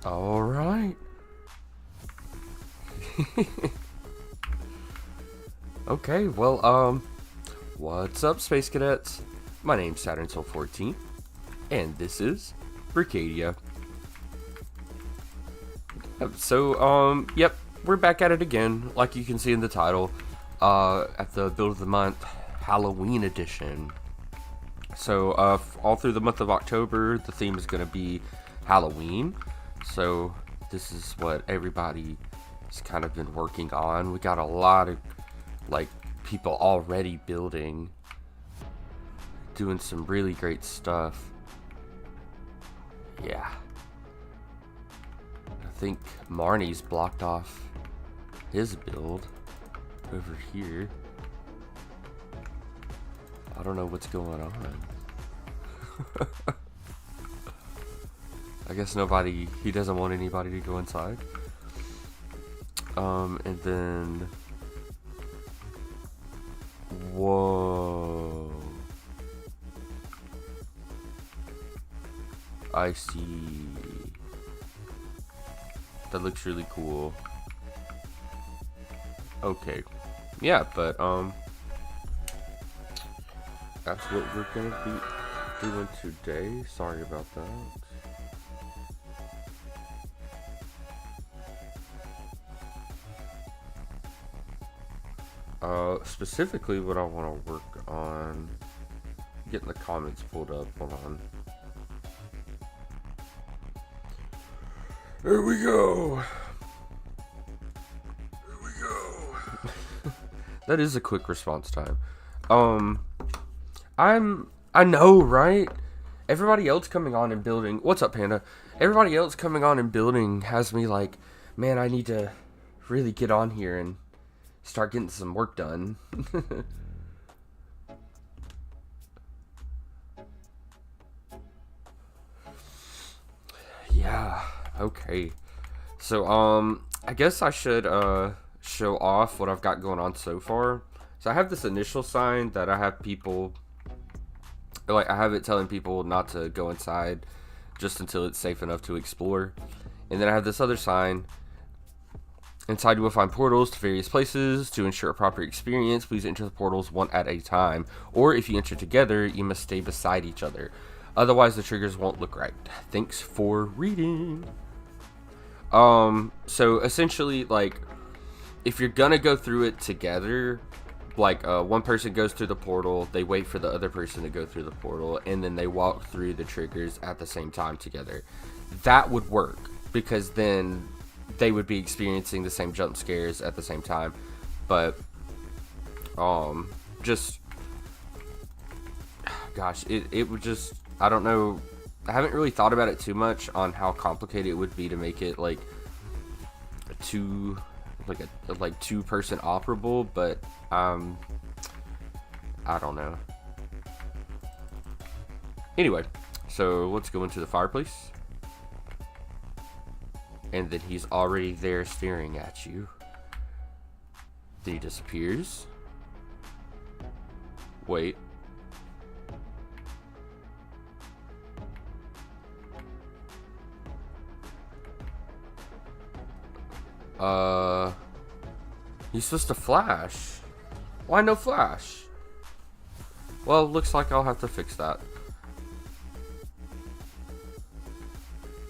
All right. Okay, well, what's up, Space Cadets? My name's Saturn Soul 14, and this is Bricadia. Yep, we're back at it again, like you can see in the title, at the Build of the Month Halloween edition. So, all through the month of October, the theme is going to be Halloween. So, this is what everybody's kind of been working on. We got a lot of, people already building, doing some really great stuff. Yeah. I think Marnie's blocked off his build over here. I don't know what's going on. I guess he doesn't want anybody to go inside. And then, whoa. I see. That looks really cool. Okay. Yeah, but, that's what we're gonna be doing today. Sorry about that. Specifically what I want to work on, getting the comments pulled up. Hold on. There we go. There we go. That is a quick response time. I know, right? Everybody else coming on and building. What's up, Panda? Everybody else coming on and building has me like, man, I need to really get on here and start getting some work done. Yeah, okay. So, I guess I should, show off what I've got going on so far. So I have this initial sign that I have people, I have it telling people not to go inside just until it's safe enough to explore. And then I have this other sign. Inside you will find portals to various places. To ensure a proper experience, please enter the portals one at a time. Or if you enter together, you must stay beside each other. Otherwise, the triggers won't look right. Thanks for reading. So essentially, if you're gonna go through it together, one person goes through the portal, they wait for the other person to go through the portal, and then they walk through the triggers at the same time together. That would work, because then they would be experiencing the same jump scares at the same time. But it would just, I don't know, I haven't really thought about it too much on how complicated it would be to make it a two-person operable, but I don't know. Anyway, so let's go into the fireplace. And then he's already there staring at you. Then he disappears. Wait. He's supposed to flash. Why no flash? Well, looks like I'll have to fix that.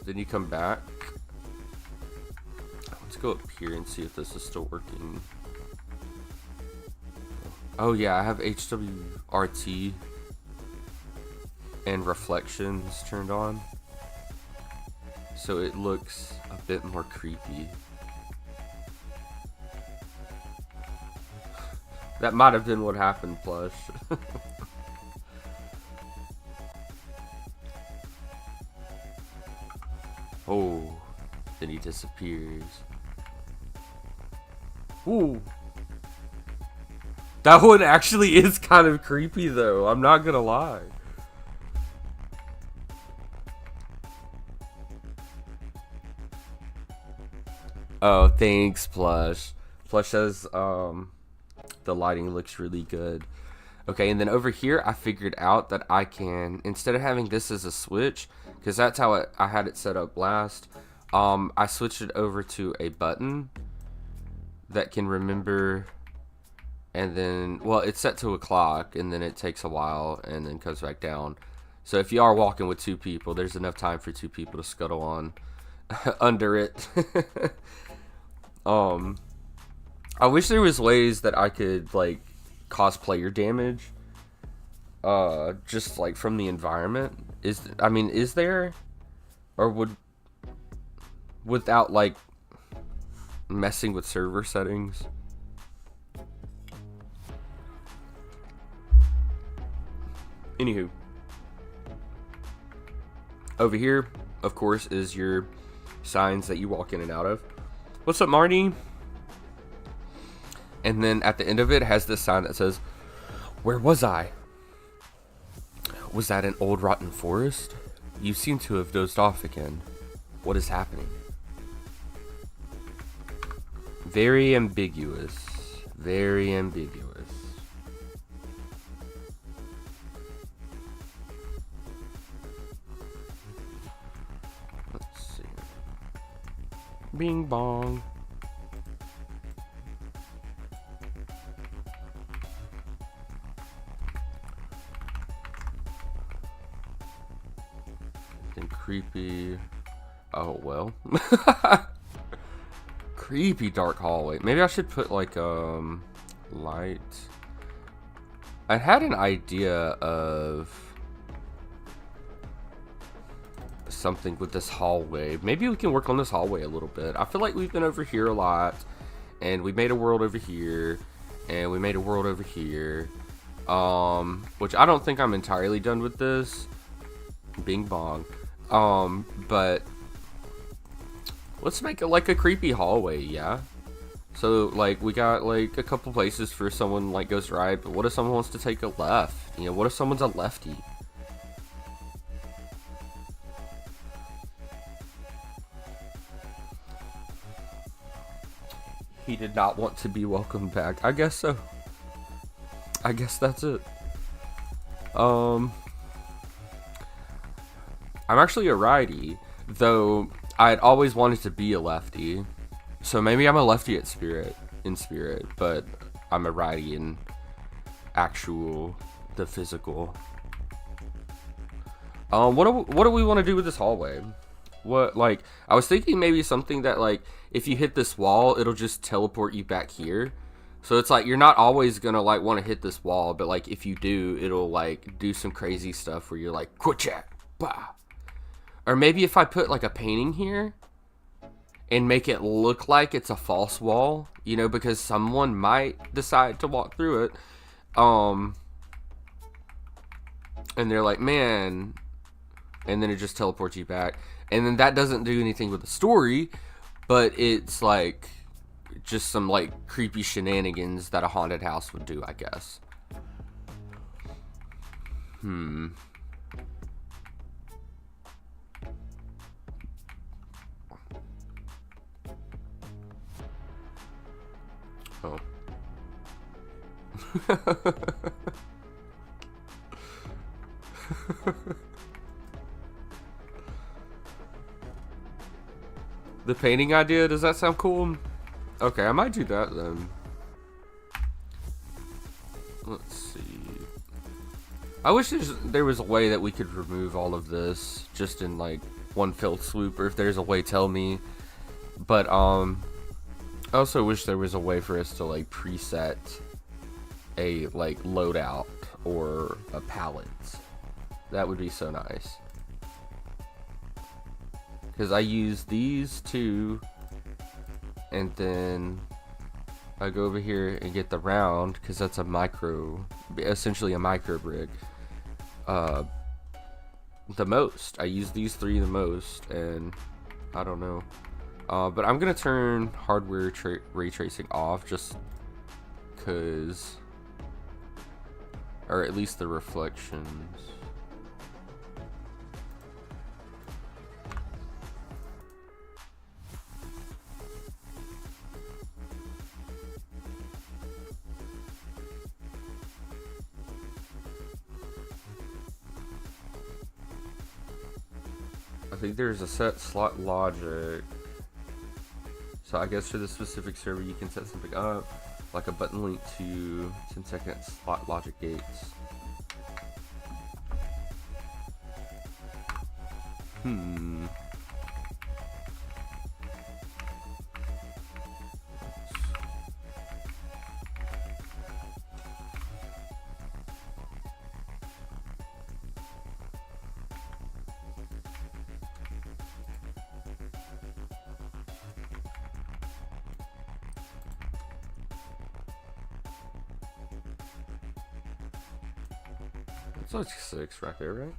Then you come back. Let's go up here and see if this is still working. Oh yeah, I have HWRT and reflections turned on, so it looks a bit more creepy. That might have been what happened, Plush. Oh, then he disappears. Ooh. That one actually is kind of creepy, though. I'm not gonna lie. Oh, thanks, Plush. Plush says, the lighting looks really good. Okay, and then over here, I figured out that I can, instead of having this as a switch, because that's how I had it set up last, I switched it over to a button that can remember, and then, well, it's set to a clock, and then it takes a while, and then comes back down. So if you are walking with two people, there's enough time for two people to scuttle on under it. I wish there was ways that I could, like, cause player damage, just, like, from the environment. Is there? Or without, like, messing with server settings? Anywho. Over here, of course, is your signs that you walk in and out of. What's up, Marty? And then at the end of it has this sign that says, "Where was I? Was that an old rotten forest? You seem to have dozed off again. What is happening?" Very ambiguous. Very ambiguous. Let's see. Bing bong. Creepy. Oh, well. Creepy dark hallway. Maybe I should put, like, light. I had an idea of something with this hallway. Maybe we can work on this hallway a little bit. I feel like we've been over here a lot, and we made a world over here, and we made a world over here. Which I don't think I'm entirely done with this. Bing bong. But let's make it like a creepy hallway, yeah? So, like, we got, like, a couple places for someone, like, goes right, but what if someone wants to take a left? You know, what if someone's a lefty? He did not want to be welcomed back. I guess so. I guess that's it. I'm actually a righty, though I'd always wanted to be a lefty. So maybe I'm a lefty in spirit, but I'm a righty in the physical. What do we want to do with this hallway? Like, I was thinking maybe something that, like, if you hit this wall, it'll just teleport you back here. So it's like, you're not always gonna, like, want to hit this wall, but, like, if you do, it'll, like, do some crazy stuff where you're like, quit chat, bah. Or maybe if I put, like, a painting here and make it look like it's a false wall, you know, because someone might decide to walk through it. And they're like, man, and then it just teleports you back. And then that doesn't do anything with the story, but it's, like, just some, like, creepy shenanigans that a haunted house would do, I guess. Oh. The painting idea, does that sound cool? Okay, I might do that then. Let's see. I wish there was a way that we could remove all of this just in, like, one fell swoop, or if there's a way, tell me. But I also wish there was a way for us to, like, preset a, like, loadout or a palette. That would be so nice. Because I use these two, and then I go over here and get the round, because that's essentially a micro brick. The most. I use these three the most, and I don't know. But I'm going to turn hardware ray tracing off, just because, or at least the reflections. think there's a set slot logic. So I guess for the specific server, you can set something up, like a button link to 10-second slot logic gates. It's like 6 right there, right?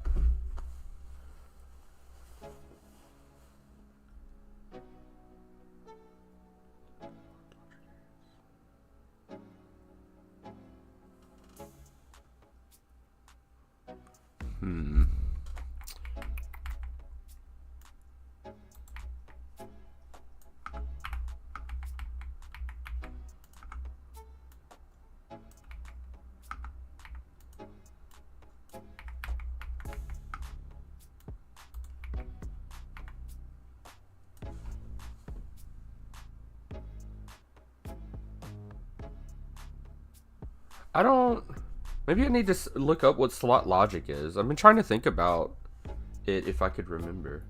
I don't... Maybe I need to look up what slot logic is. I've been trying to think about it if I could remember.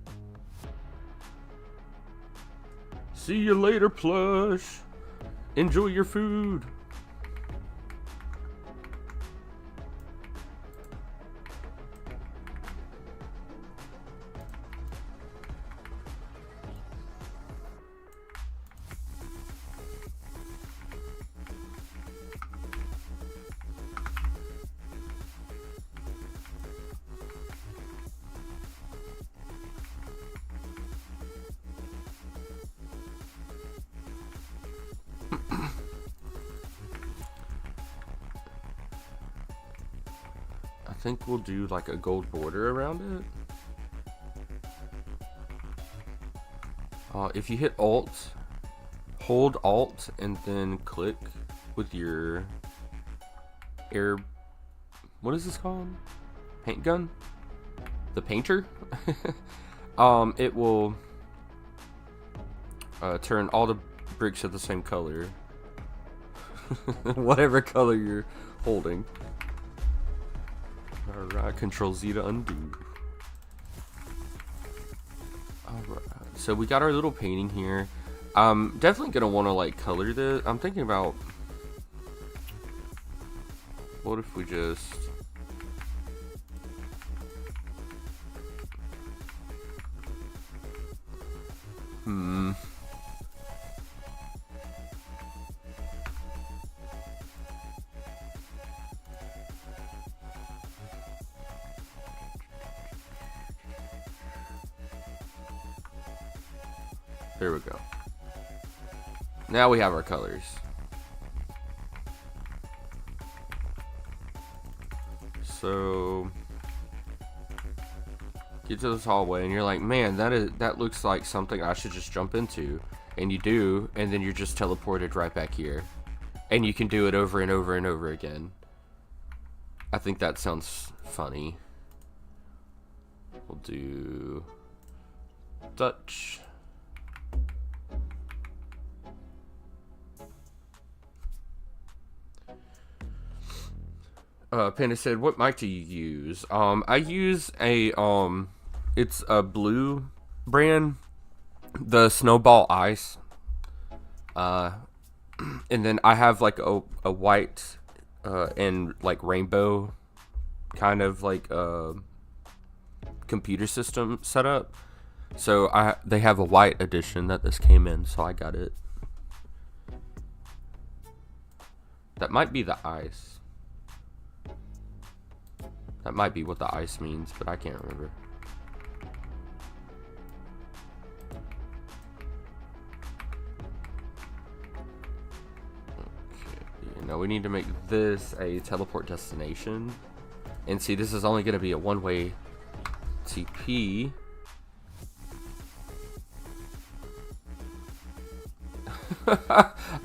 See you later, plush. Enjoy your food. I think we'll do like a gold border around it. If you hit Alt, hold Alt, and then click with your air... What is this called? Paint gun? The painter? It will turn all the bricks of the same color. Whatever color you're holding. Alright, Control Z to undo. Alright, so we got our little painting here. I'm definitely gonna want to like color this. I'm thinking about, what if we just there we go. Now we have our colors. So get to this hallway and you're like, man, that looks like something I should just jump into. And you do, and then you're just teleported right back here. And you can do it over and over and over again. I think that sounds funny. We'll do Dutch. Panda said, what mic do you use? I use a, it's a blue brand, the Snowball Ice. And then I have like a white, and like rainbow kind of like, computer system set up. So they have a white edition that this came in, so I got it. That might be the ice. That might be what the ice means, but I can't remember. Okay, now we need to make this a teleport destination. And see, this is only going to be a one-way TP.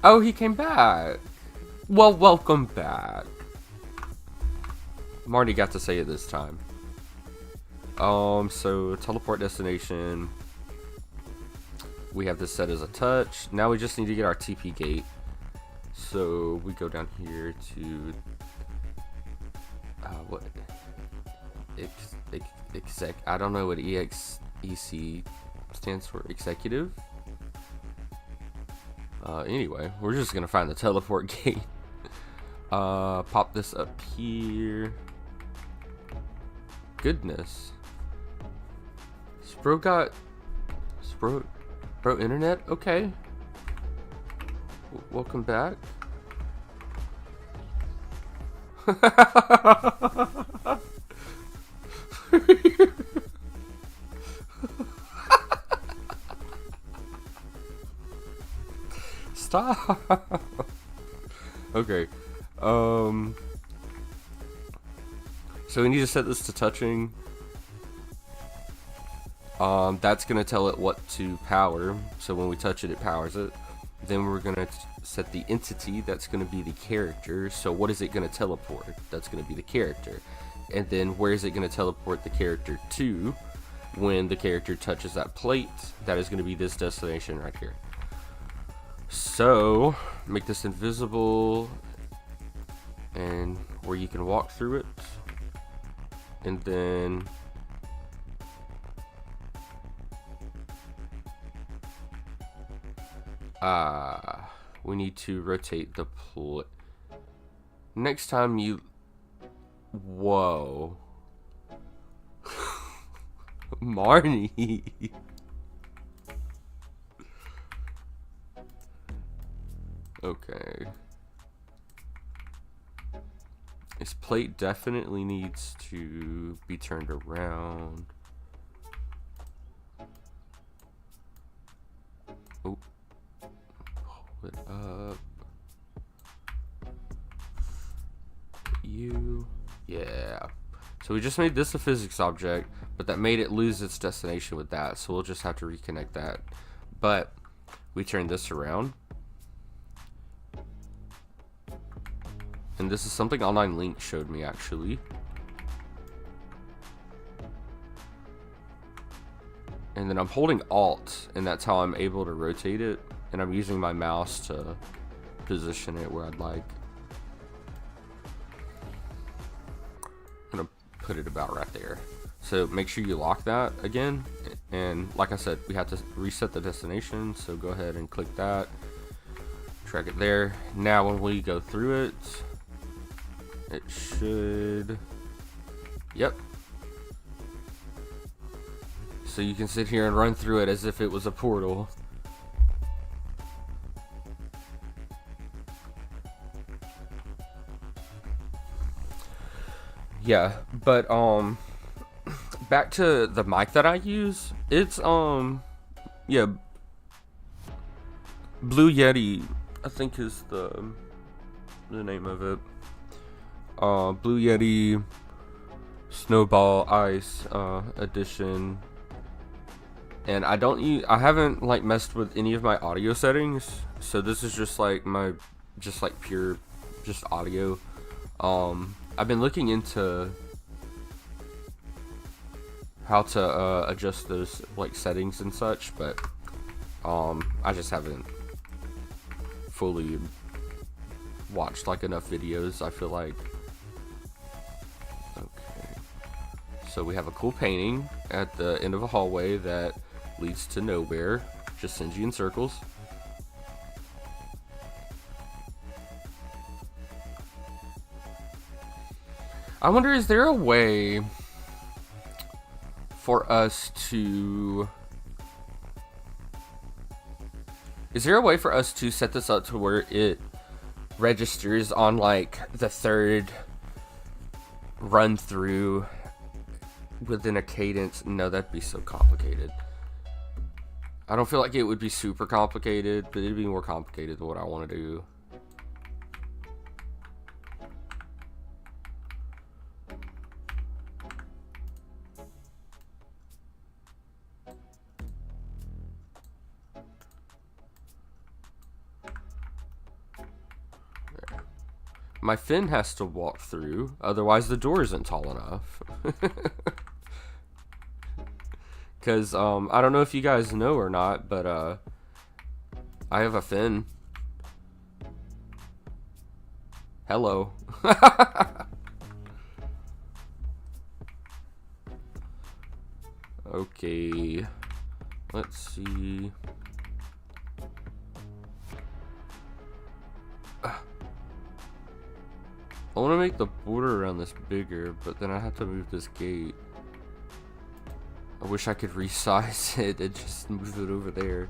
Oh, he came back. Well, welcome back. Marty got to say it this time. So teleport destination. We have this set as a touch. Now we just need to get our TP gate. So we go down here to what? Exec. I don't know what EXEC stands for. Executive. Anyway, we're just gonna find the teleport gate. Pop this up here. Goodness. Bro internet? Okay. Welcome back. Stop. Okay. So we need to set this to touching. That's gonna tell it what to power. So when we touch it, it powers it. Then we're gonna set the entity. That's gonna be the character. So what is it gonna teleport? That's gonna be the character. And then where is it gonna teleport the character to? When the character touches that plate, that is gonna be this destination right here. So make this invisible, and where you can walk through it, and then we need to rotate the plate. Next time you, whoa, Marnie. Okay. This plate definitely needs to be turned around. Oh. Pull it up. You. Yeah. So we just made this a physics object, but that made it lose its destination with that. So we'll just have to reconnect that. But we turned this around. And this is something Online Link showed me, actually. And then I'm holding Alt, and that's how I'm able to rotate it. And I'm using my mouse to position it where I'd like. I'm gonna put it about right there. So make sure you lock that again. And like I said, we have to reset the destination. So go ahead and click that. Drag it there. Now when we go through it, it should, yep. So you can sit here and run through it as if it was a portal. Yeah, but back to the mic that I use. It's yeah, Blue Yeti, I think is the name of it. Blue Yeti Snowball Ice edition, and I haven't like messed with any of my audio settings, so this is just like my pure audio. I've been looking into how to adjust those like settings and such, but I just haven't fully watched like enough videos, I feel like. Okay, so we have a cool painting at the end of a hallway that leads to nowhere, just sends you in circles. I wonder, is there a way for us to set this up to where it registers on like the third run through within a cadence? No, that'd be so complicated. I don't feel like it would be super complicated, but it'd be more complicated than what I want to do. My fin has to walk through, otherwise the door isn't tall enough. Cause I don't know if you guys know or not, but I have a fin. Hello. Okay. Let's see. I want to make the border around this bigger, but then I have to move this gate. I wish I could resize it and just move it over there.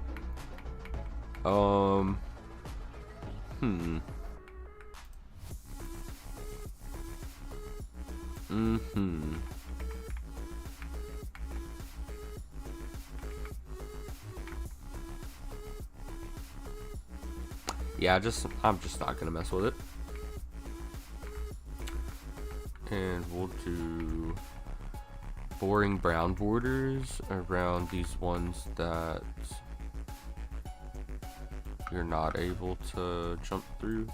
Yeah, I'm just not gonna mess with it. And we'll do boring brown borders around these ones that you're not able to jump through.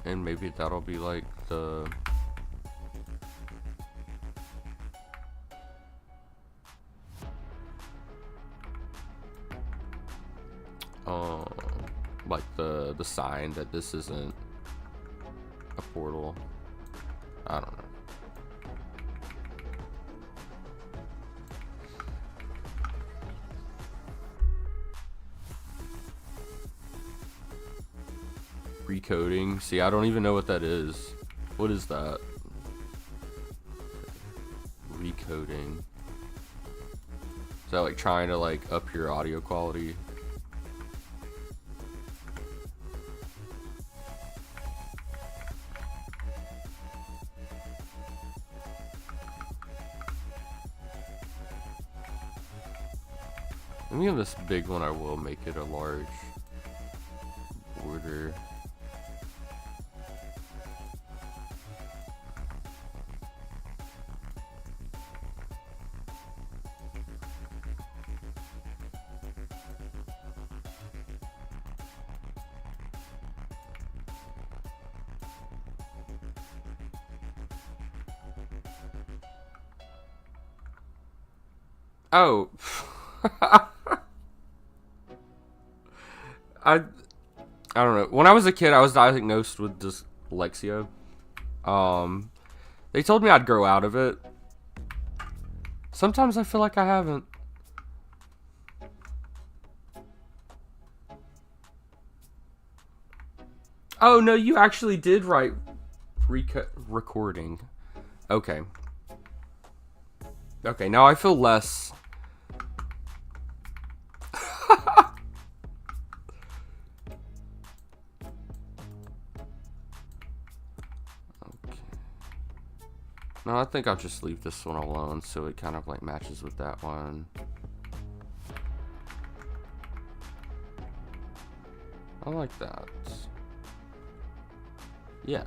And maybe that'll be like the like the sign that this isn't a portal. I don't know. Recoding. See, I don't even know what that is. What is that? Recoding. Is that like trying to like up your audio quality? Let me have this big one. I will make it a large border. Oh. I don't know. When I was a kid, I was diagnosed with dyslexia. They told me I'd grow out of it. Sometimes I feel like I haven't. Oh no, you actually did write recording. Okay. Okay, now I feel less. No, I think I'll just leave this one alone so it kind of like matches with that one. I like that. Yeah.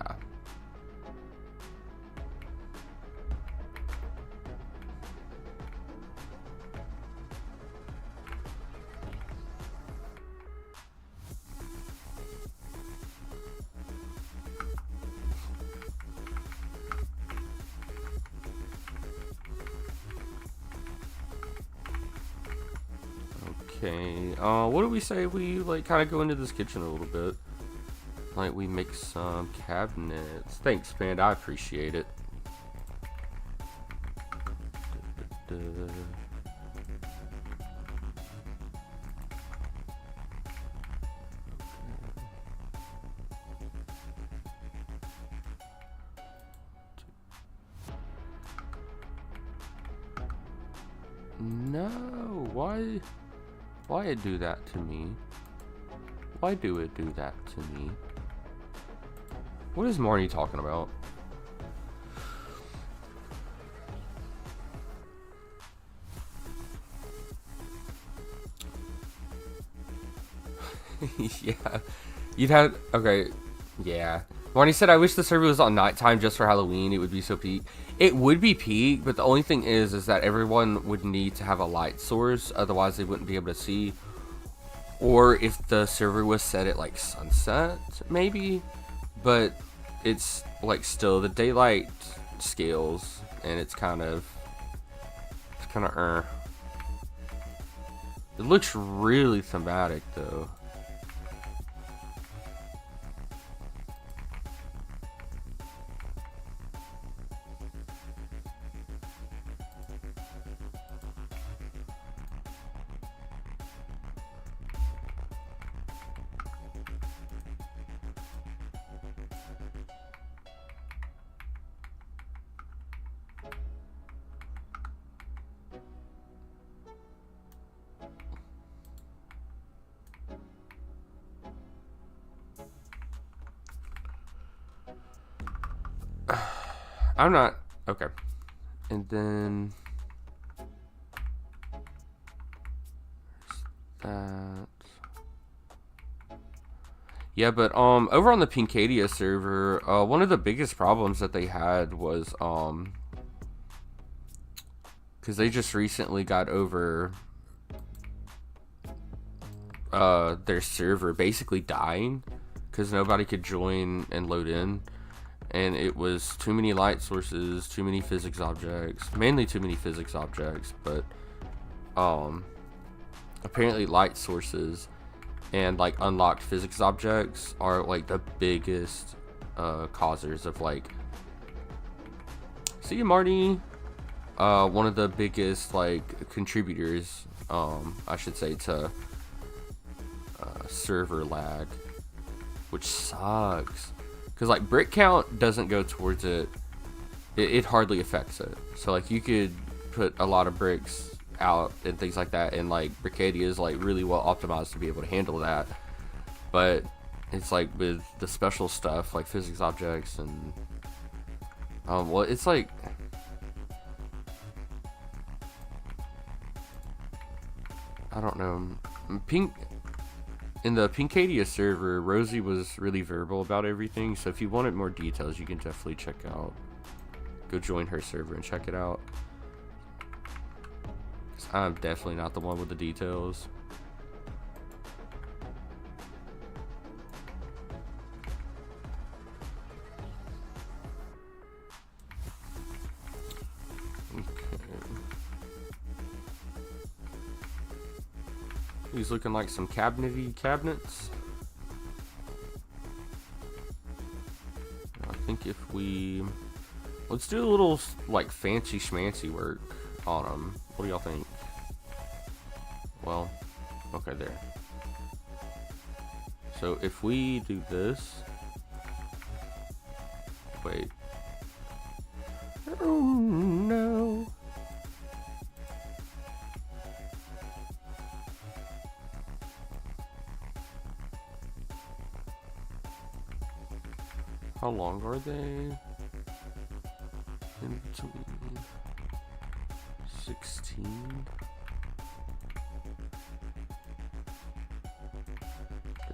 Okay, what do we say we like kind of go into this kitchen a little bit? Like we make some cabinets. Thanks, Panda, I appreciate it. No, why it do that to me? Why do it do that to me? What is Marnie talking about? Yeah, you'd have, okay, yeah. Marnie said, I wish the server was on nighttime just for Halloween. It would be so peak. It would be peak, but the only thing is that everyone would need to have a light source. Otherwise, they wouldn't be able to see. Or if the server was set at like sunset, maybe. But it's like still the daylight scales, and it's kind of It looks really thematic though. I'm not okay. And then that. Yeah, but over on the Pincadia server, one of the biggest problems that they had was because they just recently got over their server basically dying because nobody could join and load in, and it was too many light sources, too many physics objects, mainly too many physics objects, but apparently light sources and like unlocked physics objects are like the biggest causers of like, see you Marty, one of the biggest like contributors, I should say, to server lag, which sucks because like brick count doesn't go towards it. It hardly affects it. So like you could put a lot of bricks out and things like that, and like Bricadia is like really well optimized to be able to handle that, but it's like with the special stuff like physics objects and well, it's like I don't know. In the Pincadia server, Rosie was really verbal about everything, so if you wanted more details, you can definitely go join her server and check it out. I'm definitely not the one with the details. Okay. These looking like some cabinety cabinets. I think if let's do a little like fancy schmancy work on them. What do y'all think? Well, okay, there. So if we do this, wait. Oh no. How long are they? In between 16.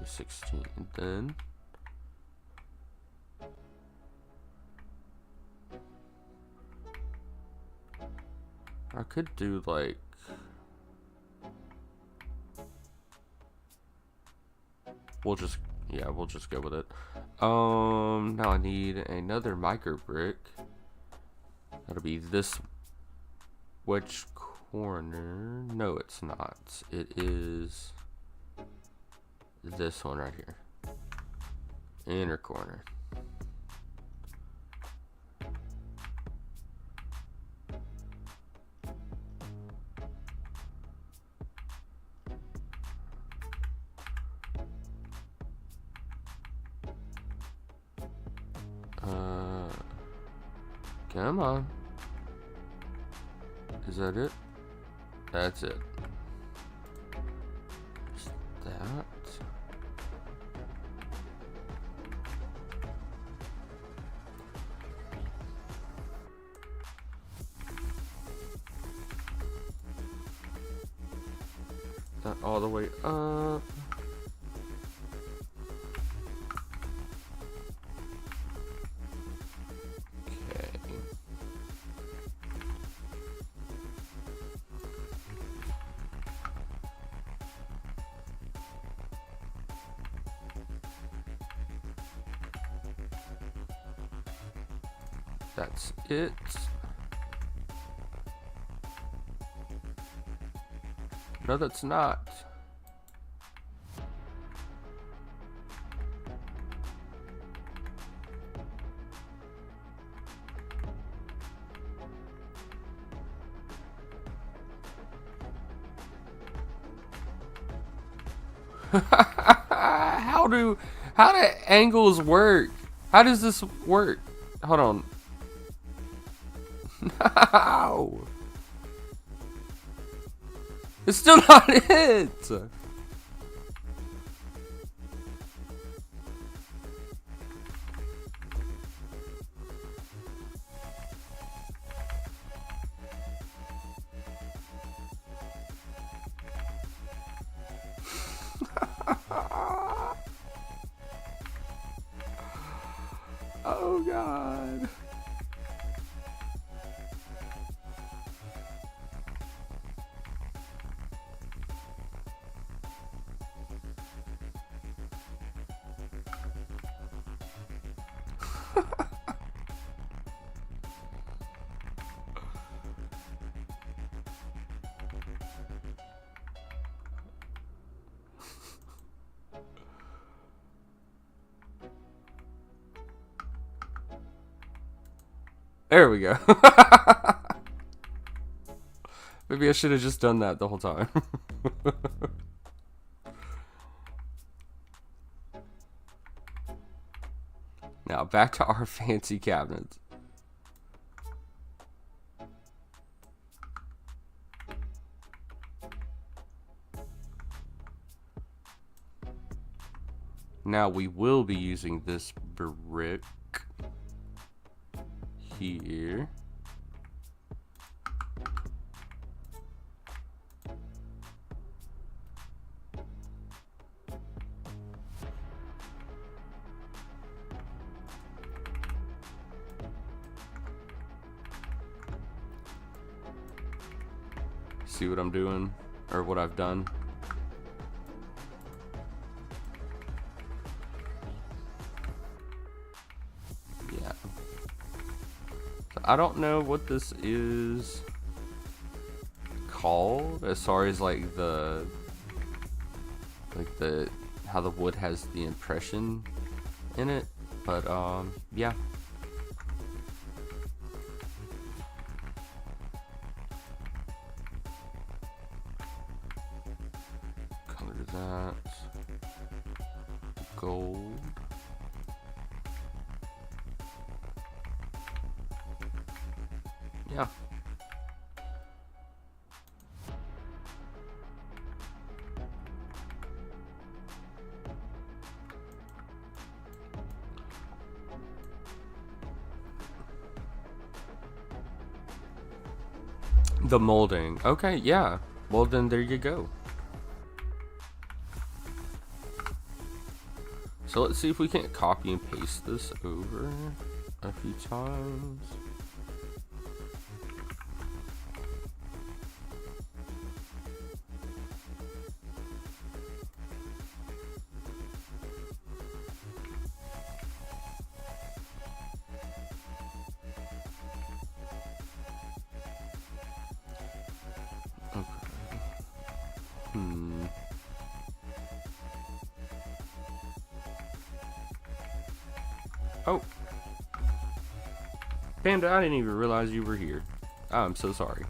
16. Then I could do like we'll just go with it. Now I need another micro brick. That'll be this. Which corner? No, it's not. It is this one right here. Inner corner. Come on. Is that it? That's it. Is that? That all the way up. That's it. No, that's not. How do angles work? How does this work? Hold on. No. It's still not it. Oh God. There we go. Maybe I should have just done that the whole time. Now back to our fancy cabinets. Now we will be using this brick here. See what I'm doing, or what I've done? Yeah. So I don't know what this is called as far as like the how the wood has the impression in it, but yeah. Color that gold. Yeah. The molding. Okay, yeah. Well, then there you go. So let's see if we can't copy and paste this over a few times. Oh. Panda, I didn't even realize you were here. I'm so sorry.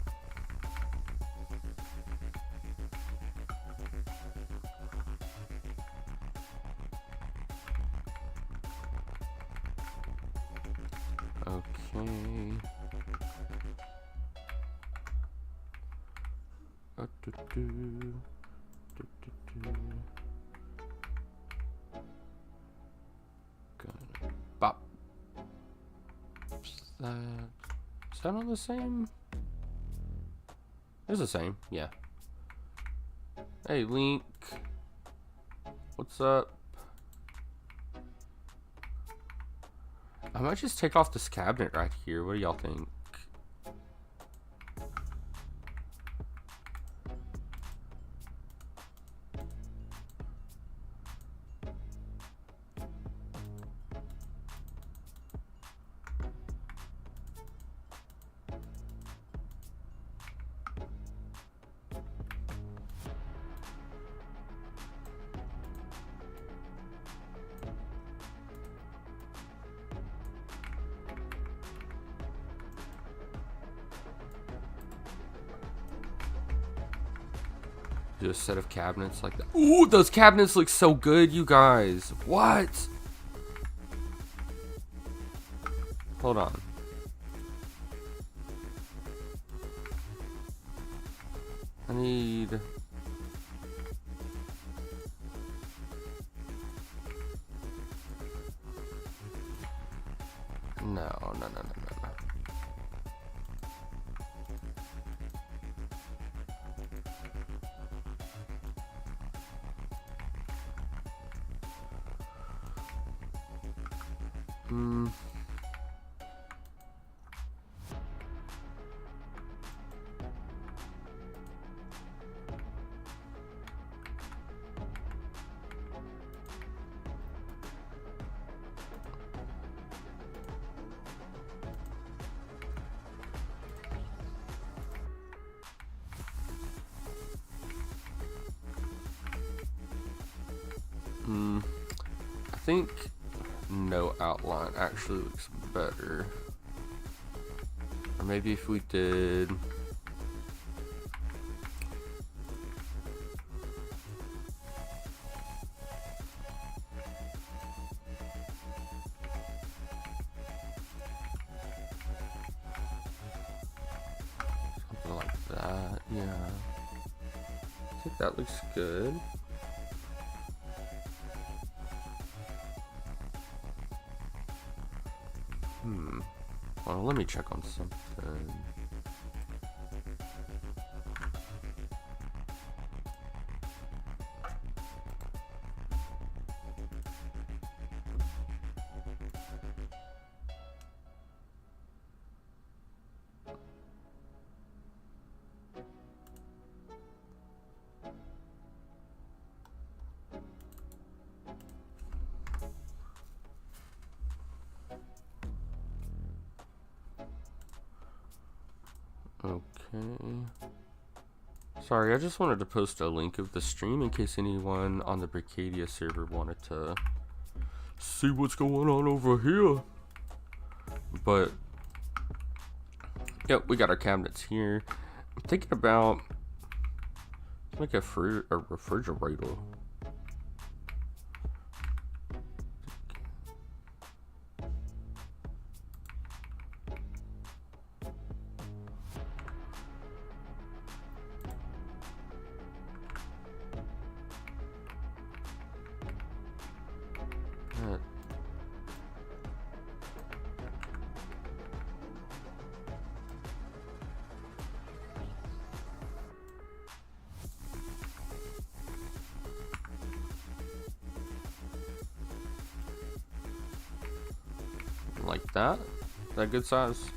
Okay. Bop. Is that on the same? It's the same, yeah. Hey, Link. What's up? I might just take off this cabinet right here. What do y'all think? Do a set of cabinets like that. Ooh, those cabinets look so good, you guys. What? Hold on. I need... No. I think no outline actually looks better. Or maybe if we did... something like that, yeah. I think that looks good. Well, let me check on something. Okay. Sorry, I just wanted to post a link of the stream in case anyone on the Bricadia server wanted to see what's going on over here. But, yep, we got our cabinets here. I'm thinking about like a refrigerator. Like that? Is that good size?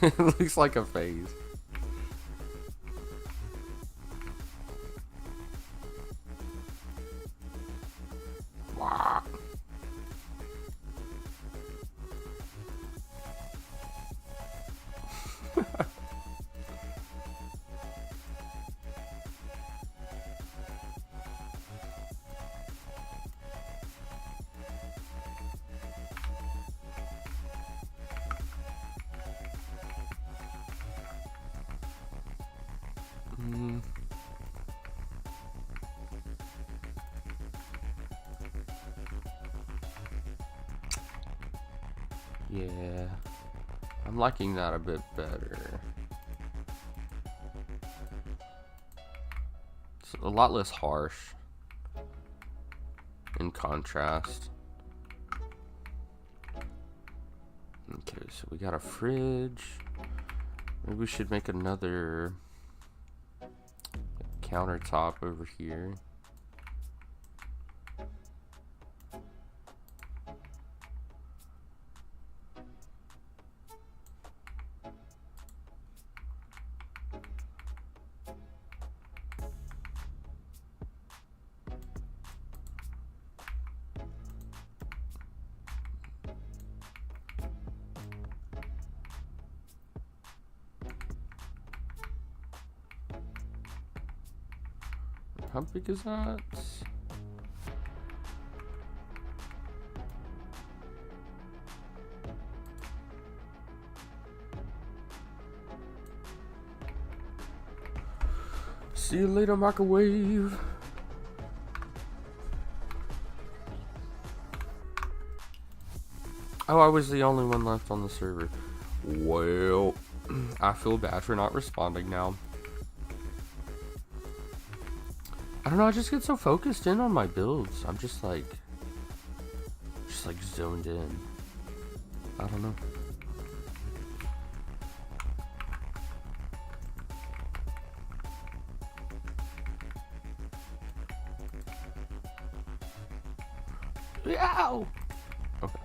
It looks like a phase. Wow. Yeah, I'm liking that a bit better. It's a lot less harsh in contrast. Okay, so we got a fridge. Maybe we should make another countertop over here. How big is that? See you later, microwave. Oh, I was the only one left on the server. Well, I feel bad for not responding now. I don't know, I just get so focused in on my builds. I'm just like zoned in. I don't know. Ow! Okay.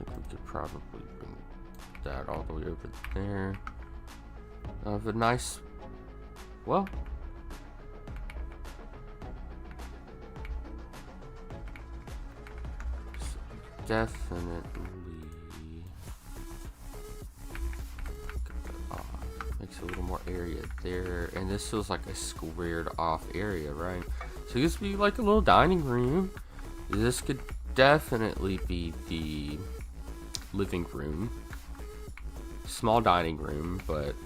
I think we could probably bring that all the way over there. Have a nice, well, definitely makes a little more area there, and this feels like a squared off area, right? So this would be like a little dining room. This could definitely be the living room, small dining room, but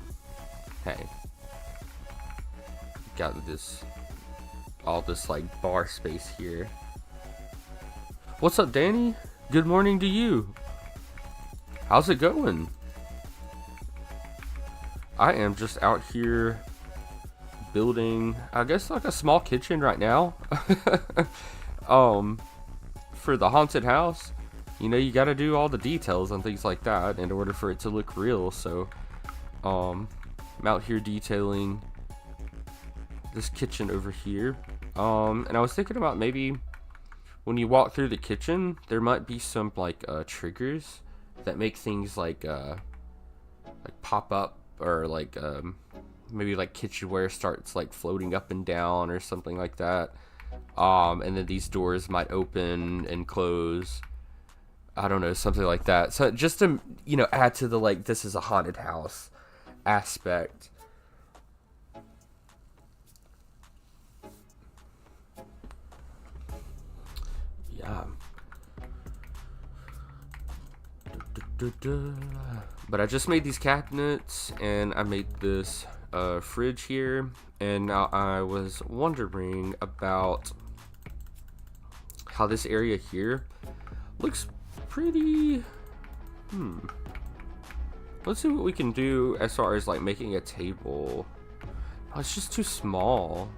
hey, got all this like bar space here. What's up, Danny? Good morning to you. How's it going? I am just out here building, I guess, like a small kitchen right now. For the haunted house. You know, you got to do all the details and things like that in order for it to look real. So, I'm out here detailing this kitchen over here. And I was thinking about maybe when you walk through the kitchen, there might be some like triggers that make things like pop up, or like maybe like kitchenware starts like floating up and down or something like that. And then these doors might open and close. I don't know, something like that. So just to, you know, add to the like this is a haunted house aspect. Yeah. But I just made these cabinets, and I made this fridge here, and now I was wondering about how this area here looks pretty. Let's see what we can do as far as like making a table. Oh, it's just too small.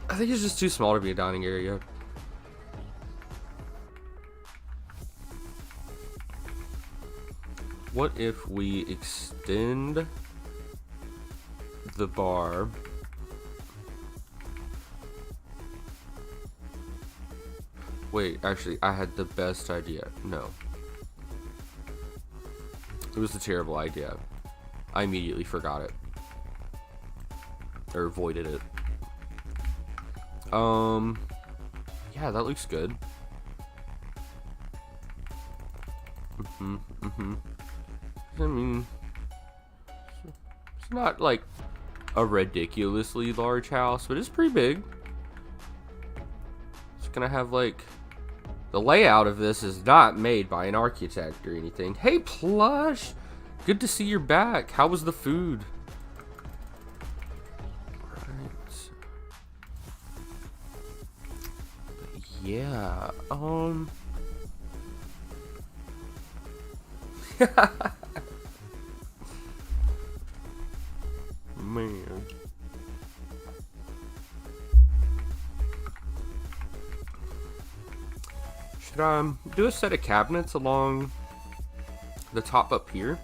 I think it's just too small to be a dining area. What if we extend the bar Wait, actually, I had the best idea. No. It was a terrible idea. I immediately forgot it. Or avoided it. Yeah, that looks good. I mean, it's not like a ridiculously large house, but it's pretty big. It's gonna have like, the layout of this is not made by an architect or anything. Hey, Plush! Good to see you're back. How was the food? Right. Yeah, Man. Should I do a set of cabinets along the top up here?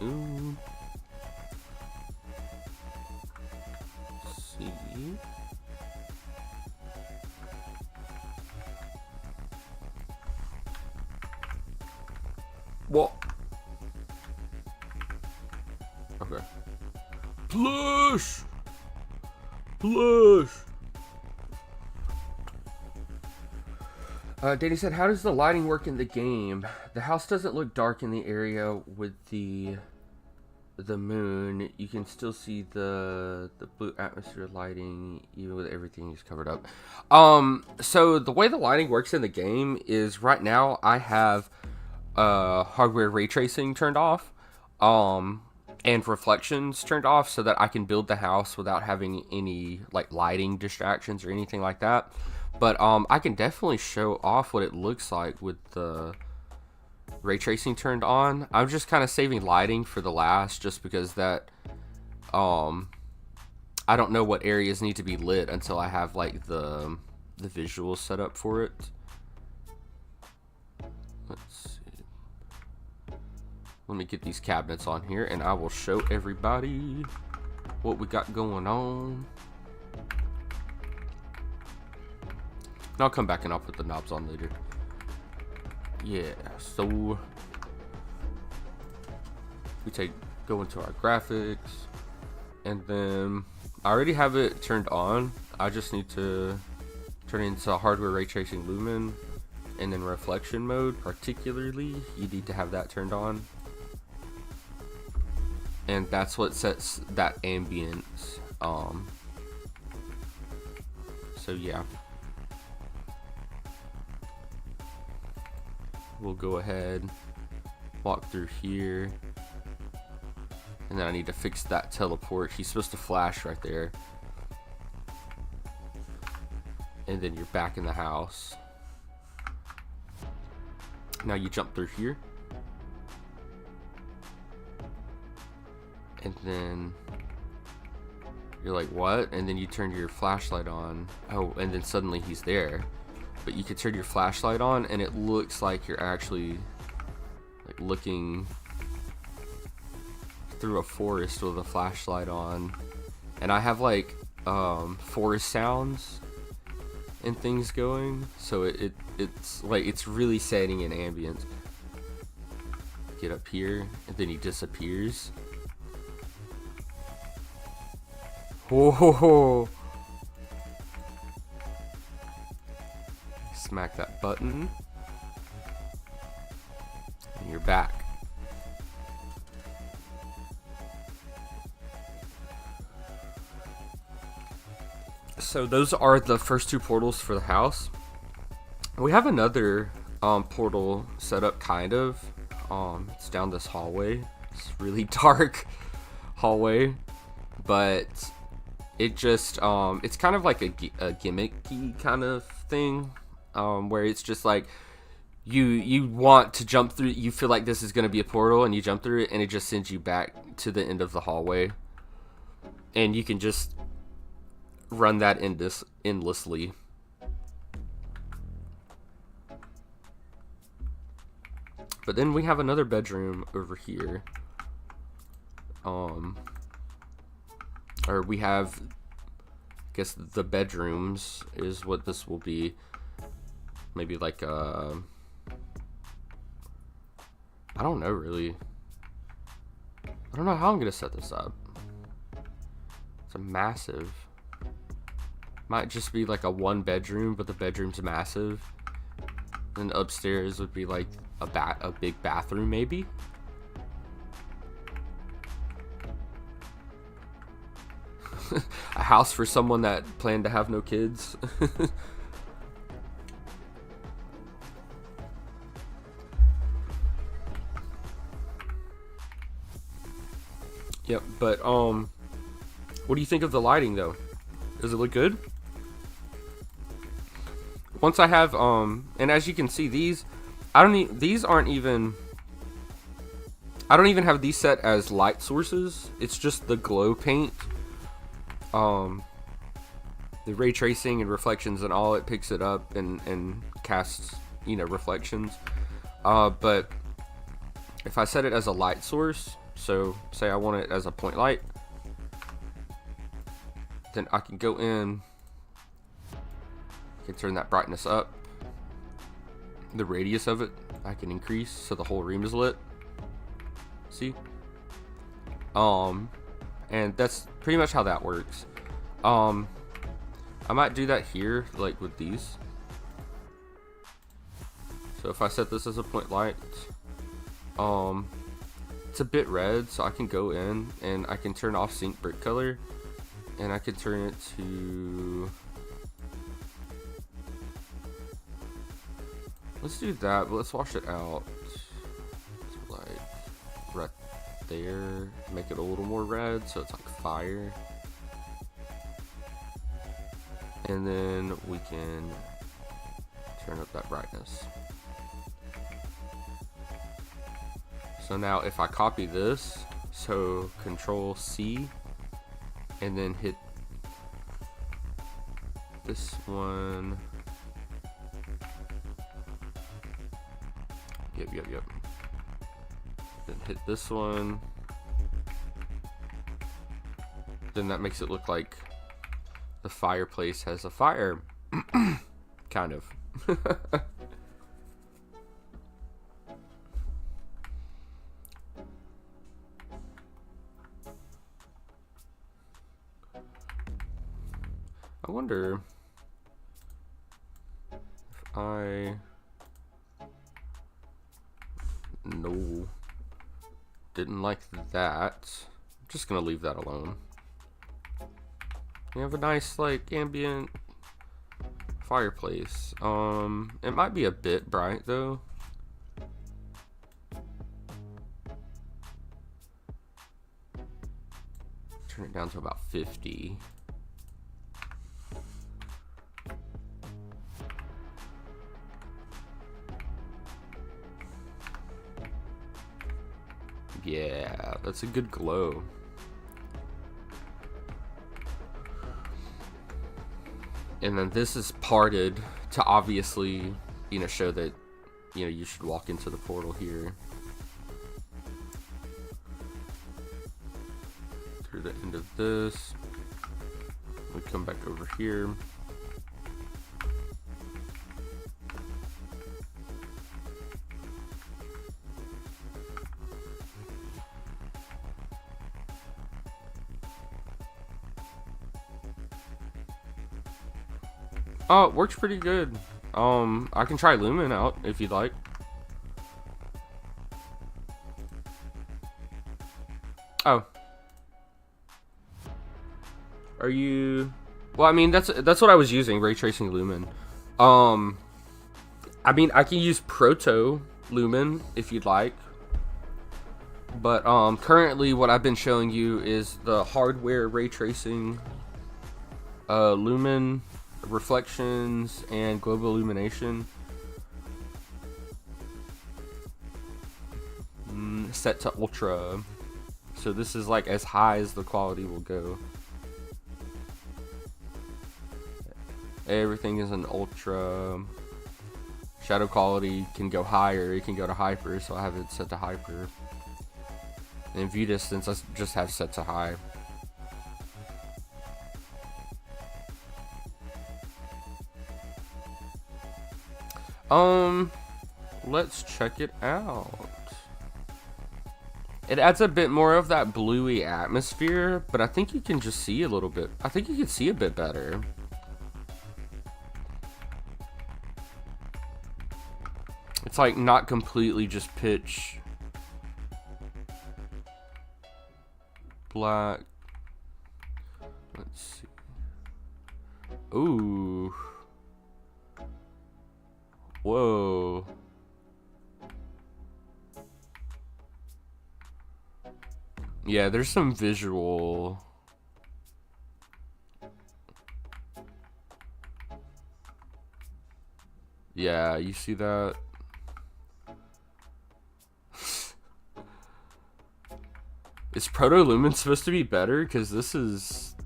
Ooh. Let's see. What? Okay. Plush! Plush! Danny said, how does the lighting work in the game? The house doesn't look dark in the area with the moon. You can still see the blue atmosphere lighting even with everything is covered up. So the way the lighting works in the game is right now I have hardware ray tracing turned off, and reflections turned off so that I can build the house without having any like lighting distractions or anything like that. But I can definitely show off what it looks like with the ray tracing turned on. I'm just kind of saving lighting for the last, just because that I don't know what areas need to be lit until I have like the visuals set up for it. Let's see. Let me get these cabinets on here and I will show everybody what we got going on. And I'll come back and I'll put the knobs on later. Yeah, so we go into our graphics, and then I already have it turned on. I just need to turn it into hardware ray tracing lumen, and then reflection mode particularly, you need to have that turned on. And that's what sets that ambience. So yeah. We'll go ahead, walk through here, and then I need to fix that teleport. He's supposed to flash right there. And then you're back in the house. Now you jump through here. And then you're like, what? And then you turn your flashlight on. Oh, and then suddenly he's there. But you can turn your flashlight on and it looks like you're actually like looking through a forest with a flashlight on. And I have like forest sounds and things going, so it's like it's really setting an ambience. Get up here and then he disappears. Whoa. Smack that button and you're back. So those are the first two portals for the house. We have another portal set up, kind of. It's down this hallway. It's really dark hallway, but it just it's kind of like a gimmicky kind of thing. Where it's just like you want to jump through, you feel like this is going to be a portal and you jump through it and it just sends you back to the end of the hallway, and you can just run that endlessly. But then we have another bedroom over here, or we have, I guess the bedrooms is what this will be. Maybe like I don't know really. I don't know how I'm gonna set this up. It's a massive. Might just be like a one bedroom, but the bedroom's massive. And upstairs would be like a big bathroom maybe. A house for someone that planned to have no kids. Yep, but what do you think of the lighting though? Does it look good? Once I have and as you can see, these I don't even have these set as light sources. It's just the glow paint. The the ray tracing and reflections and all, it picks it up and casts, you know, reflections. But if I set it as a light source, so say I want it as a point light, then I can go in, I can turn that brightness up. The radius of it I can increase so the whole room is lit. See? And that's pretty much how that works. I might do that here, like with these. So if I set this as a point light, it's a bit red, so I can go in and I can turn off sync brick color, and I can turn it to, let's do that, but let's wash it out. So like right there, make it a little more red so it's like fire. And then we can turn up that brightness. So now if I copy this, so Control C, and then hit this one. Yep. Then hit this one. Then that makes it look like the fireplace has a fire. Kind of. I wonder if no, didn't like that. I'm just gonna leave that alone. You have a nice like ambient fireplace. It might be a bit bright though. Turn it down to about 50. Yeah, that's a good glow. And then this is parted to obviously, you know, show that, you know, you should walk into the portal here. Through the end of this, we come back over here. Oh, it works pretty good. I can try Lumen out if you'd like. Oh. Are you? Well, I mean, that's what I was using, ray tracing Lumen. I mean, I can use Proto Lumen if you'd like. But currently what I've been showing you is the hardware ray tracing Lumen, reflections, and global illumination set to ultra. So this is like as high as the quality will go. Everything is an ultra. Shadow quality can go higher, it can go to hyper, so I have it set to hyper. And view distance I just have set to high. Let's check it out. It adds a bit more of that bluey atmosphere, but I think you can just see a little bit. I think you can see a bit better. It's like not completely just pitch black. Let's see. Ooh. Whoa. Yeah, there's some visual. Yeah, you see that? Is Proto Lumen supposed to be better? Because this is...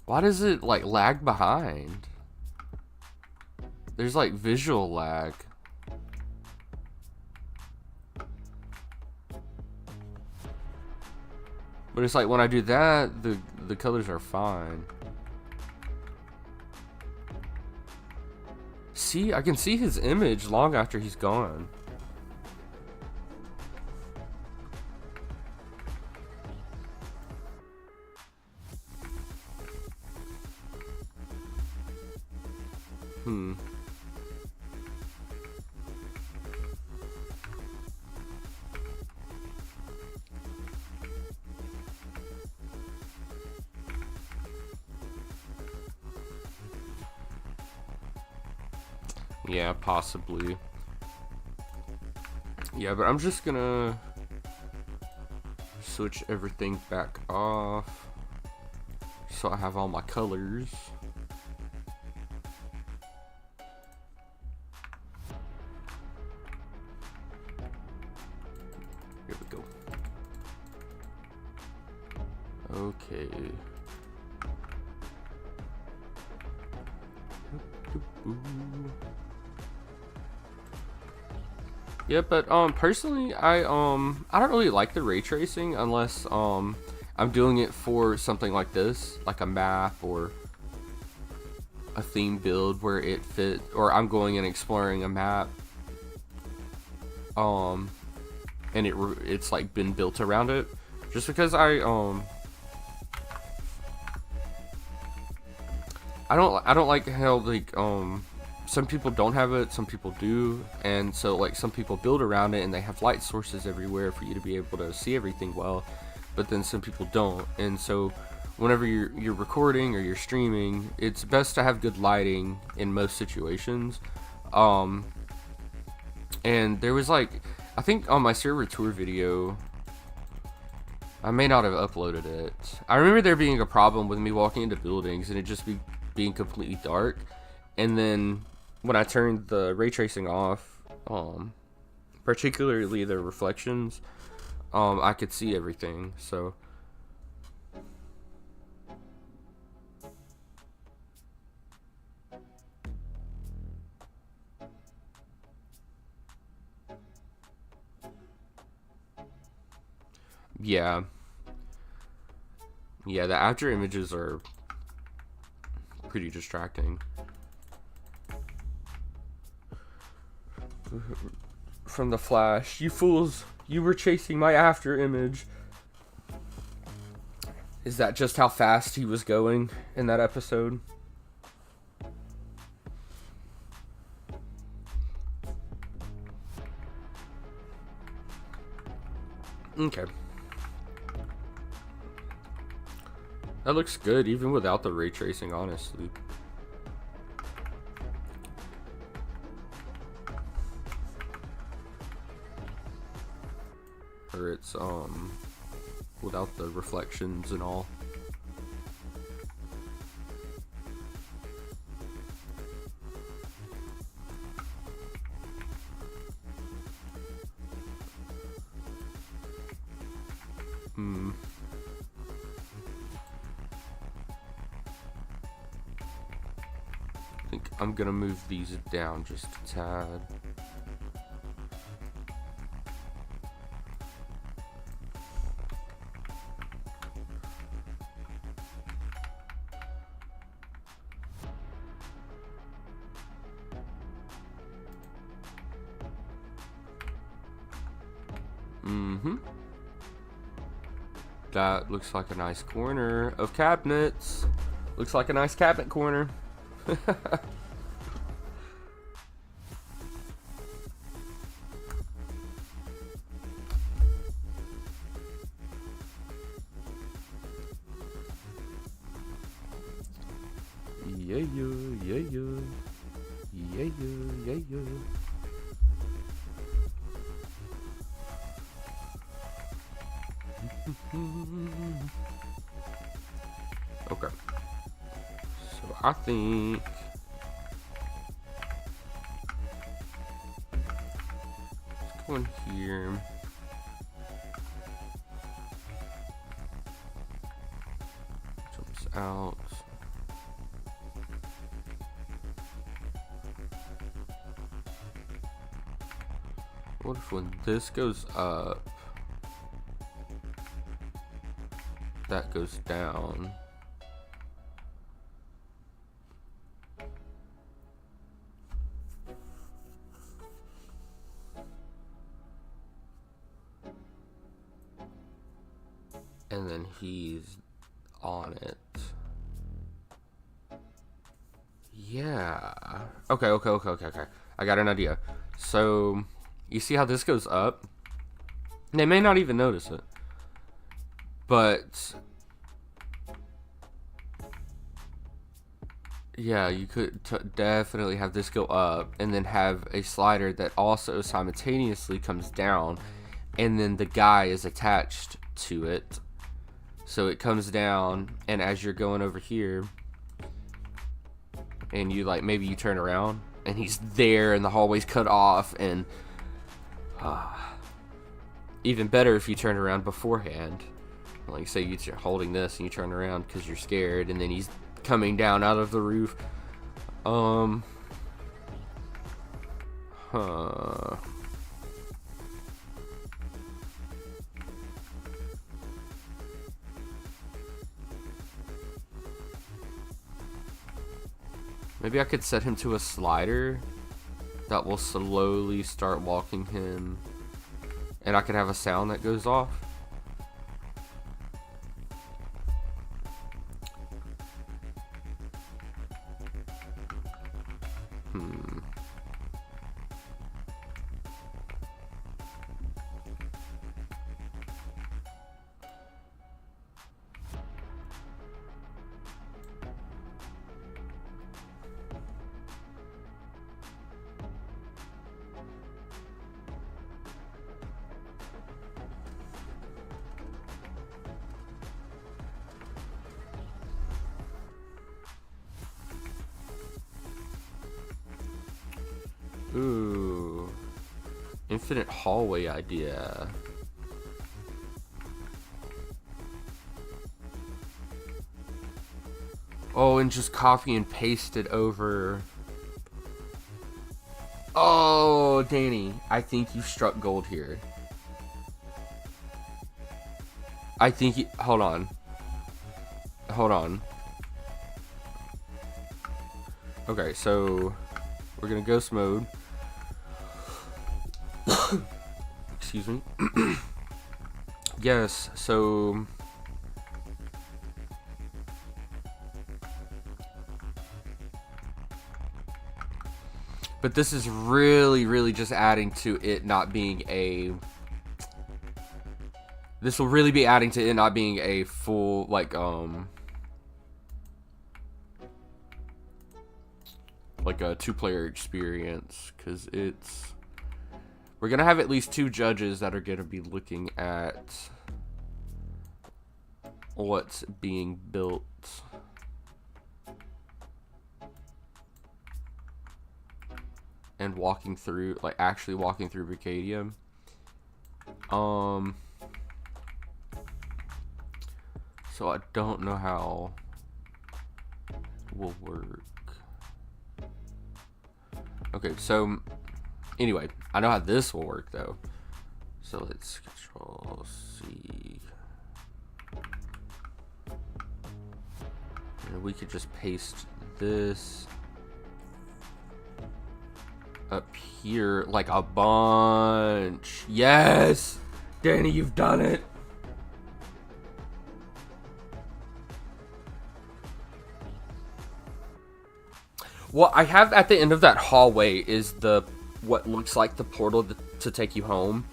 Why does it like lag behind? There's like visual lag. But it's like when I do that, the colors are fine. See, I can see his image long after he's gone. Yeah, possibly. Yeah, but I'm just gonna switch everything back off so I have all my colors. Here we go. Okay. Yeah, but personally, I don't really like the ray tracing unless I'm doing it for something like this, like a map or a theme build where it fit, or I'm going and exploring a map, and it's like been built around it. Just because I don't like how like some people don't have it, some people do, and so like some people build around it and they have light sources everywhere for you to be able to see everything well, but then some people don't. And so whenever you're recording or you're streaming, it's best to have good lighting in most situations. And there was like, I think on my server tour video, I may not have uploaded it. I remember there being a problem with me walking into buildings and it just being completely dark, and then when I turned the ray tracing off, particularly the reflections, I could see everything. So yeah, the after images are pretty distracting. From the flash, you fools, you were chasing my after image. Is that just how fast he was going in that episode? Okay. That looks good even without the ray tracing, honestly. Or it's without the reflections and all. I think I'm gonna move these down just a tad. That looks like a nice corner of cabinets. Looks like a nice cabinet corner. Yeah, yeah, yeah, yeah, yeah, yeah. Okay. So I think let's go in here. Jumps out. What if when this goes up, that goes down? And then he's on it. Yeah. Okay. I got an idea. So, you see how this goes up? They may not even notice it. But, yeah, you could definitely have this go up and then have a slider that also simultaneously comes down. And then the guy is attached to it. So it comes down, and as you're going over here, and you like maybe you turn around, and he's there, and the hallway's cut off, and even better if you turn around beforehand. Like say you're holding this, and you turn around because you're scared, and then he's coming down out of the roof. Maybe I could set him to a slider that will slowly start walking him, and I could have a sound that goes off. Ooh. Infinite hallway idea. Oh, and just copy and paste it over. Oh, Danny, I think you struck gold here. I think you, hold on. Okay, so we're gonna ghost mode. Excuse me. Yes, so but this is really just adding to it not being a, this will really be adding to it not being a full like a 2-player experience, because it's, we're gonna have at least 2 judges that are gonna be looking at what's being built. And walking through, like actually walking through Bricadium. So I don't know how it will work. Okay, so anyway, I know how this will work though. So let's Control C. And we could just paste this up here like a bunch. Yes! Danny, you've done it! What I have at the end of that hallway is the what looks like the portal to take you home.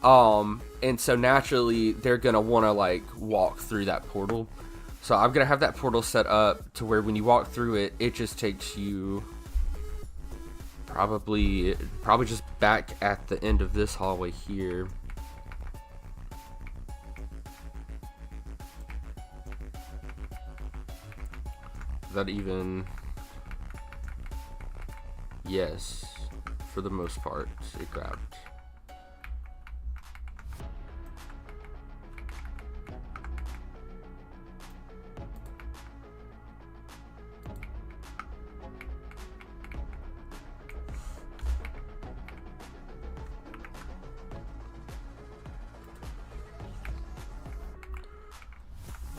And so naturally they're gonna wanna like walk through that portal. So I'm gonna have that portal set up to where when you walk through it, it just takes you probably just back at the end of this hallway here. That even, yes, for the most part, it grabbed.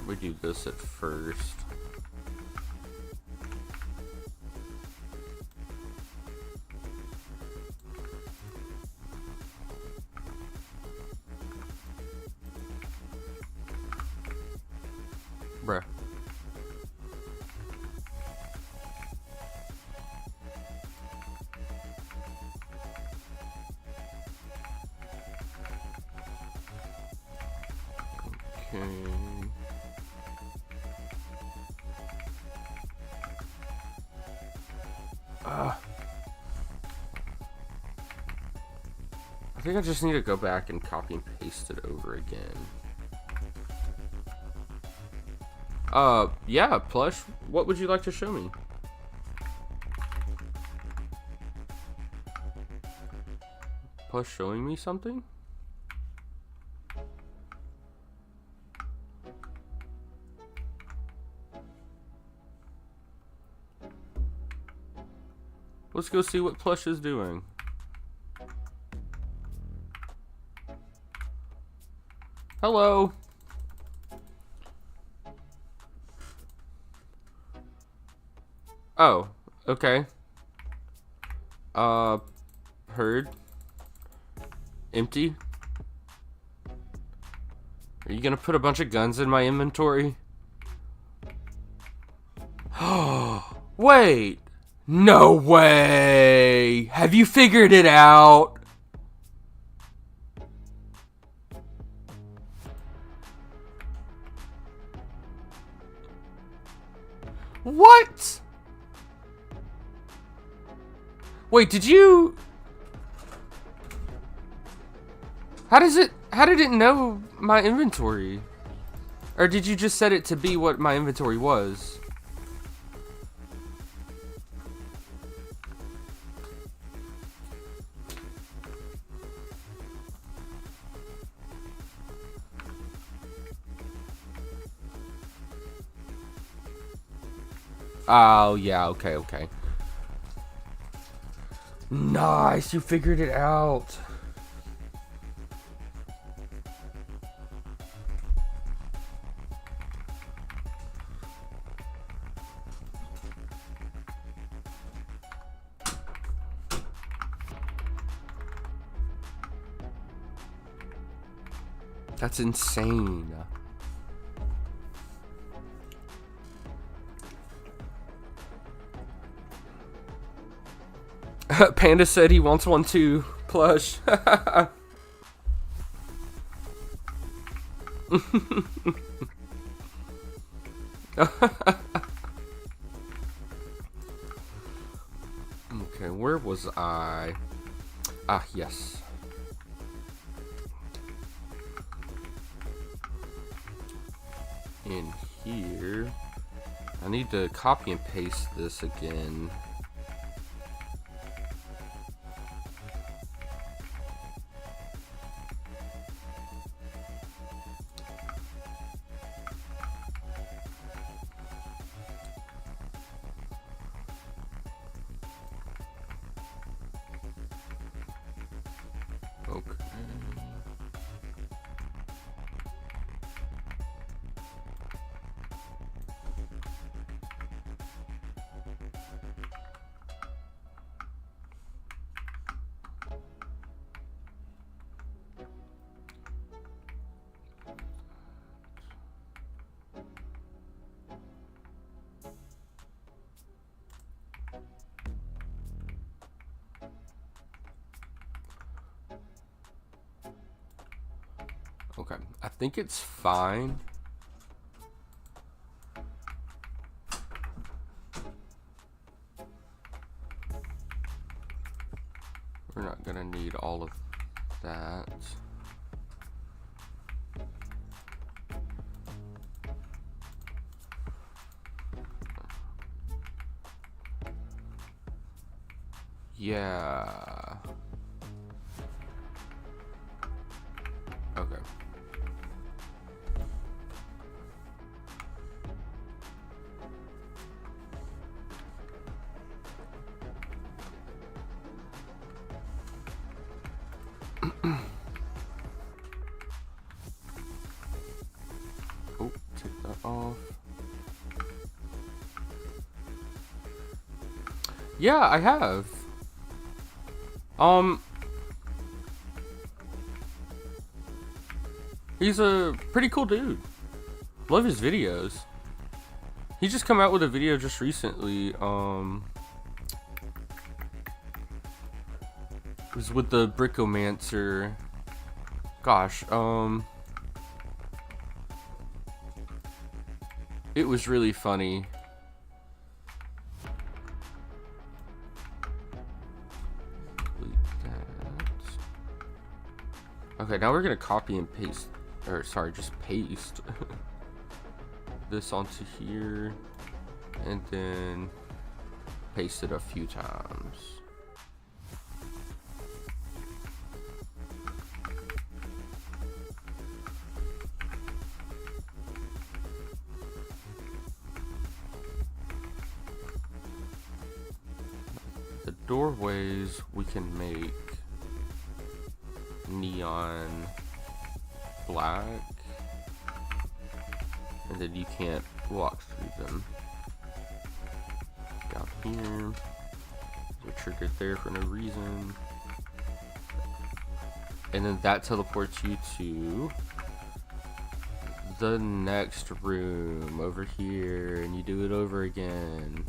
We do this at first. Bruh. Okay. I think I just need to go back and copy and paste it over again. Yeah, Plush, what would you like to show me? Plush showing me something? Let's go see what Plush is doing. Hello. Oh, okay. Heard. Empty. Are you gonna put a bunch of guns in my inventory? Wait. No way. Have you figured it out? What? Wait, did you... How did it know my inventory? Or did you just set it to be what my inventory was? Oh, yeah, okay. Nice, you figured it out. That's insane. Panda said he wants one too. Plush. Okay, where was I? Ah, yes. In here. I need to copy and paste this again. Okay. Okay, I think it's fine. We're not gonna need all of that. Yeah. Okay. Oh, take that Yeah, I have. He's a pretty cool dude. Love his videos. He just come out with a video just recently. It was with the Brickomancer. Gosh, it was really funny. Okay, now we're gonna copy and paste, or sorry, just paste this onto here, and then paste it a few times. The doorways we can make neon black, and then you can't walk through them. Down here, they're triggered there for no reason, and then that teleports you to the next room over here, and you do it over again.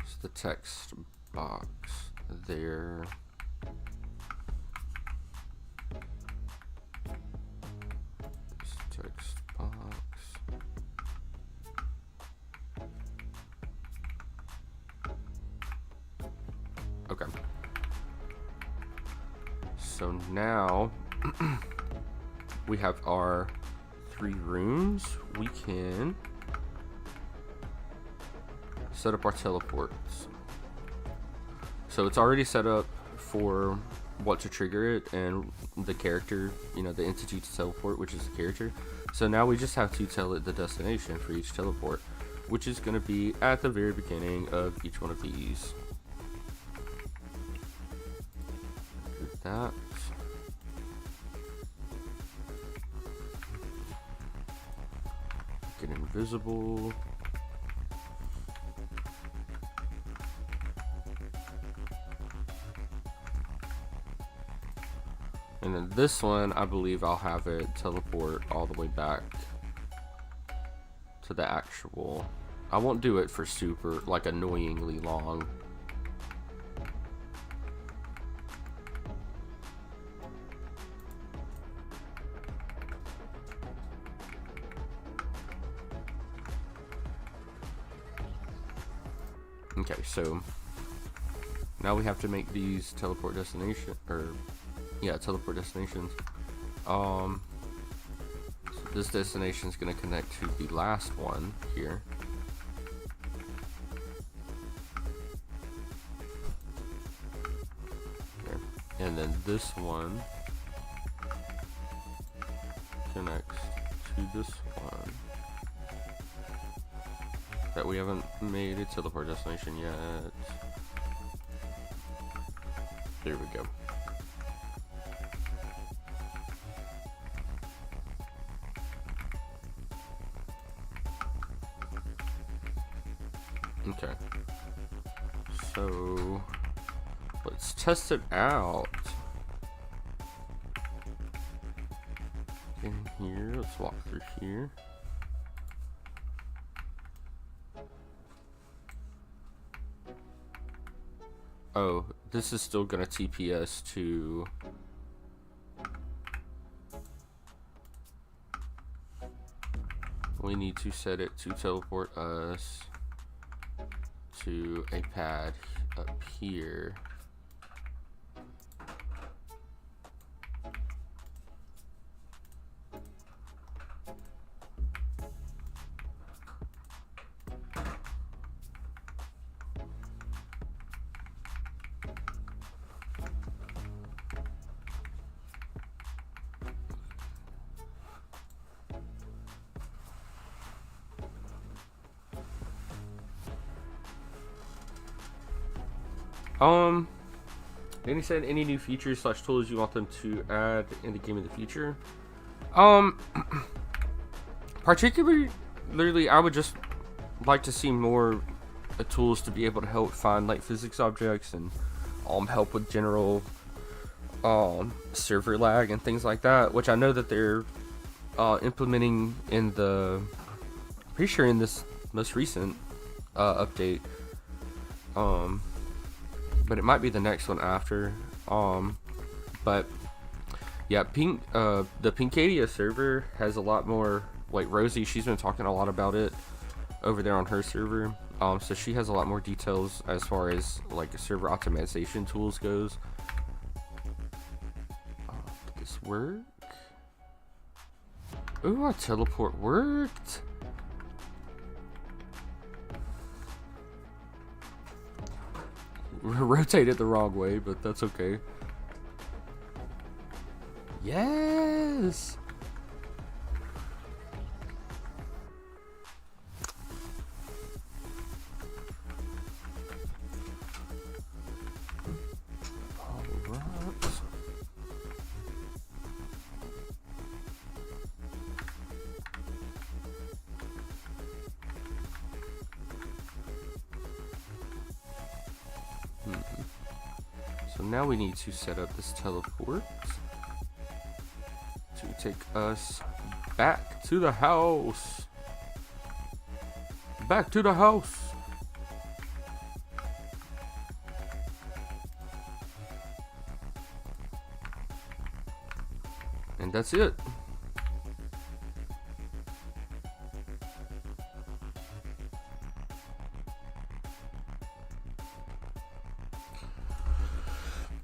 It's the text box there. This text box. Okay. So now we have our 3 rooms. We can set up our teleports. So it's already set up for what to trigger it and the character, you know, the entity to teleport, which is the character. So now we just have to tell it the destination for each teleport, which is going to be at the very beginning of each one of these. Do that. Get invisible. And then this one, I believe I'll have it teleport all the way back to the actual. I won't do it for super, like, annoyingly long. Okay, so now we have to make these teleport destination, or yeah, teleport destinations. So this destination is going to connect to the last one here. There. And then this one connects to this one that we haven't made a teleport destination yet. There we go. Okay, so let's test it out. In here, let's walk through here. Oh, this is still gonna TPS to we need to set it to teleport us to a pad up here. Um, then he said any new features slash tools you want them to add in the game in the future. Um, particularly, I would just like to see more tools to be able to help find like physics objects and help with general server lag and things like that, which I know that they're implementing in the, pretty sure in this most recent update, but it might be the next one after. But yeah, the Pinkadia server has a lot more, like Rosie, she's been talking a lot about it over there on her server. So she has a lot more details as far as like server optimization tools goes. Did this work? Ooh, our teleport worked. Rotated the wrong way, but that's okay. Yes. So now we need to set up this teleport to take us back to the house. Back to the house. And that's it.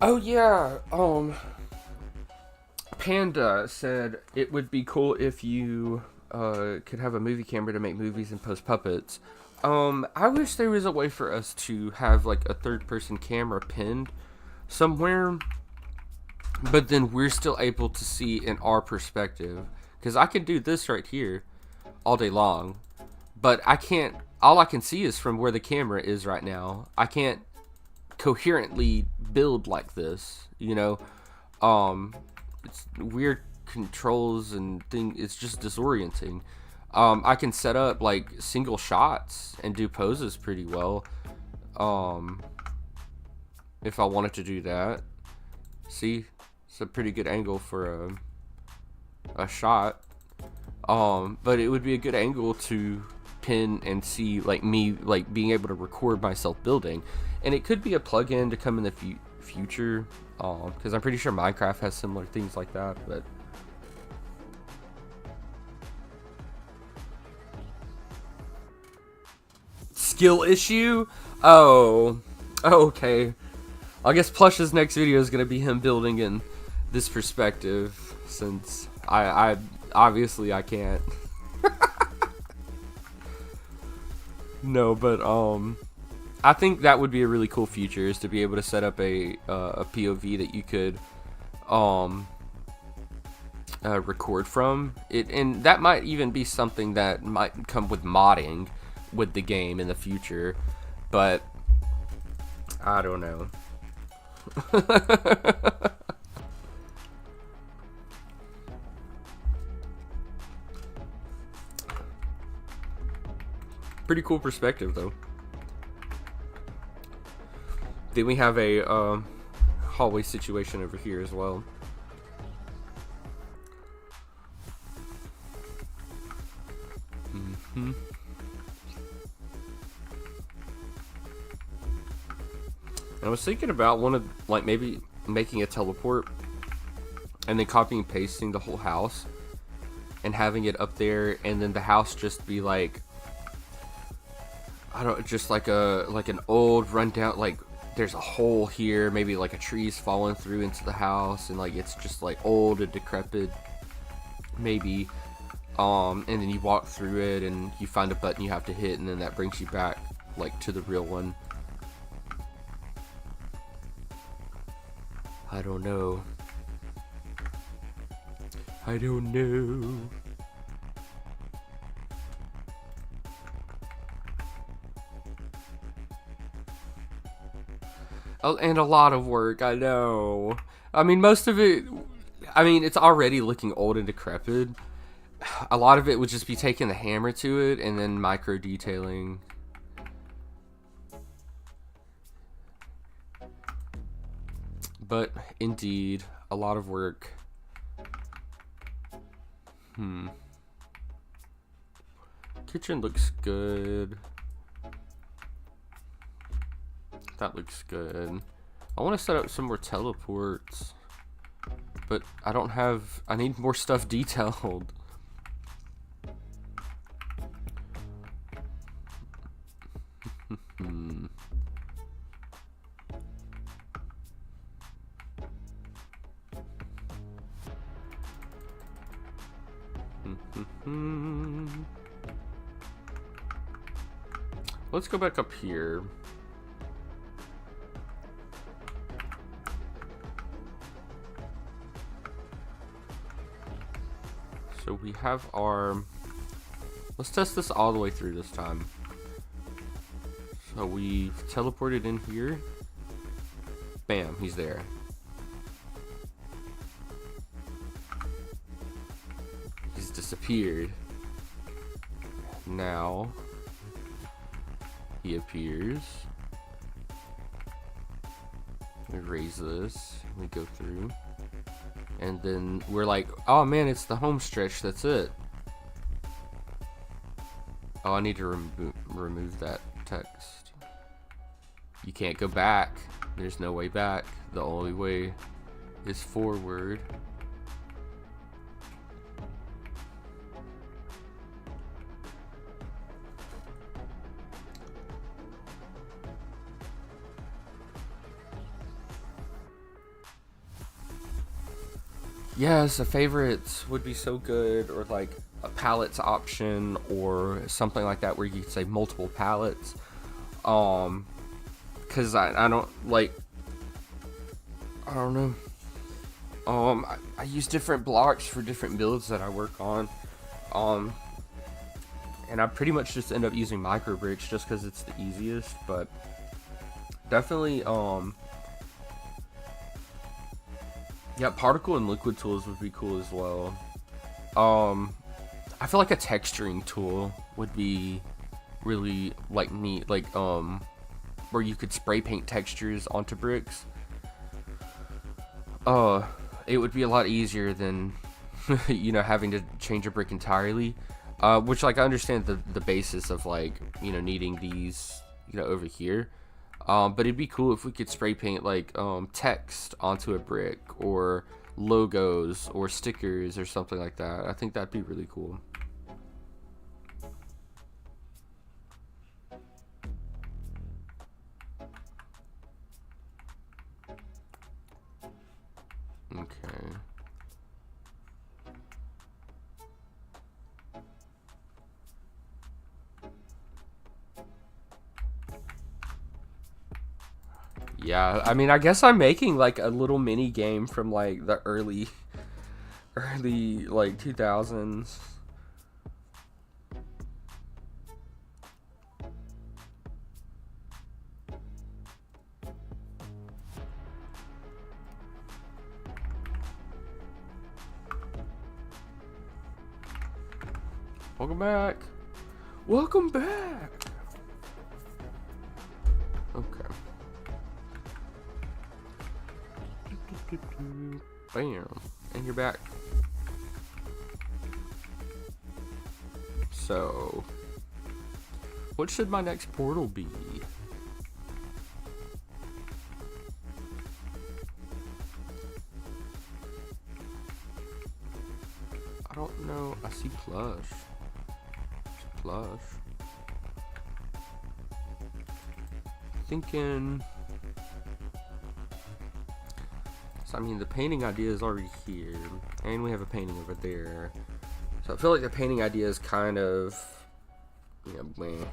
Oh yeah, Panda said it would be cool if you could have a movie camera to make movies and post puppets. I wish there was a way for us to have like a third-person camera pinned somewhere, but then we're still able to see in our perspective. Because I can do this right here all day long, but I can't. All I can see is from where the camera is right now. I can't coherently build like this, you know. It's weird controls and thing. It's just disorienting. I can set up like single shots and do poses pretty well, if I wanted to do that. See, it's a pretty good angle for a shot, but it would be a good angle to pin and see like me like being able to record myself building. And it could be a plugin to come in the future, because I'm pretty sure Minecraft has similar things like that. But skill issue? Oh, okay. I guess Plush's next video is gonna be him building in this perspective, since I obviously I can't. No, but I think that would be a really cool feature, is to be able to set up a POV that you could record from it, and that might even be something that might come with modding with the game in the future, but I don't know. Pretty cool perspective though. Then we have a hallway situation over here as well. Mm-hmm. And I was thinking about like maybe making a teleport and then copying and pasting the whole house and having it up there, and then the house just be like, I don't, just like an old rundown, like there's a hole here, maybe like a tree's fallen through into the house, and like it's just like old and decrepit, maybe, and then you walk through it and you find a button you have to hit, and then that brings you back like to the real one. I don't know. I don't know. And a lot of work, I know. I mean, most of it, I mean, it's already looking old and decrepit. A lot of it would just be taking the hammer to it and then micro detailing. But indeed, a lot of work. Kitchen looks good. That looks good. I want to set up some more teleports. But I don't have... I need more stuff detailed. Let's go back up here. So we have our... Let's test this all the way through this time. So we've teleported in here. Bam, he's there. He's disappeared. Now he appears. We raise this. We go through. And then we're like, oh man, it's the home stretch. That's it. Oh, I need to remove that text. You can't go back. There's no way back. The only way is forward. Yes, a favorites would be so good, or like a palettes option or something like that where you could say multiple palettes. Cause I don't like, I don't know. I use different blocks for different builds that I work on. And I pretty much just end up using micro bricks just cause it's the easiest, but definitely, yeah, particle and liquid tools would be cool as well. I feel like a texturing tool would be really like neat, like where you could spray paint textures onto bricks. It would be a lot easier than you know, having to change a brick entirely. Which, like, I understand the basis of, like, you know, needing these, you know, over here. But it'd be cool if we could spray paint like text onto a brick, or logos or stickers or something like that. I think that'd be really cool. Okay. Yeah, I mean, I guess I'm making like a little mini game from like the early like 2000s. Welcome back. Welcome back. Okay. Bam. And you're back. So, what should my next portal be? I don't know. I see plush. It's plush. Thinking. So, I mean, the painting idea is already here, and we have a painting over there. So I feel like the painting idea is kind of, you know, meh.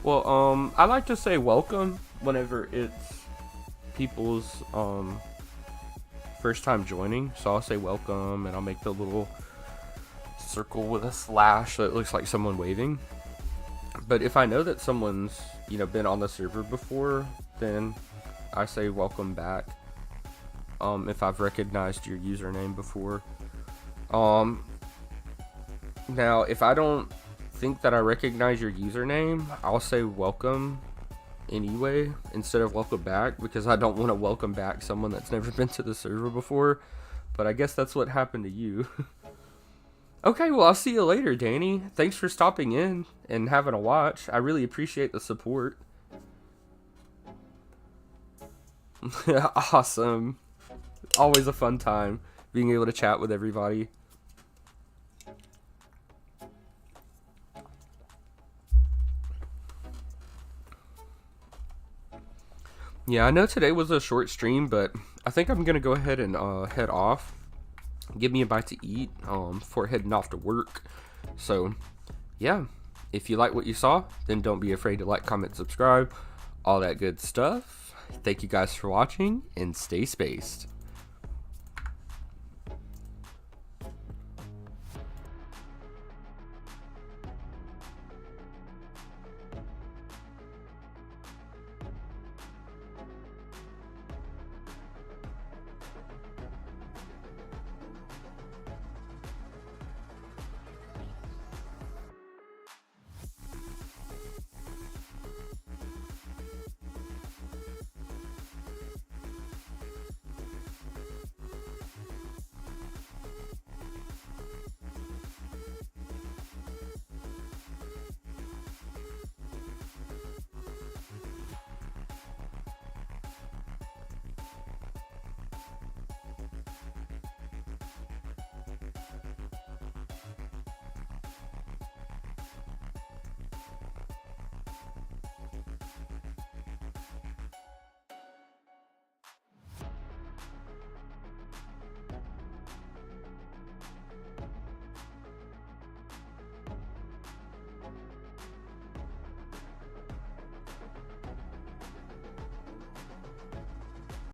Well, I like to say welcome whenever it's people's first time joining. So I'll say welcome, and I'll make the little circle with a slash so it looks like someone waving. But if I know that someone's, been on the server before, then I say welcome back. If I've recognized your username before. Now, if I don't think that I recognize your username, I'll say welcome anyway instead of welcome back, because I don't want to welcome back someone that's never been to the server before. But I guess that's what happened to you. Okay, well, I'll see you later, Danny. Thanks for stopping in and having a watch. I really appreciate the support. Awesome. Always a fun time being able to chat with everybody. Yeah, I know today was a short stream, but I think I'm going to go ahead and head off. Give me a bite to eat before heading off to work. So, yeah, if you like what you saw, then don't be afraid to like, comment, subscribe, all that good stuff. Thank you guys for watching, and stay spaced.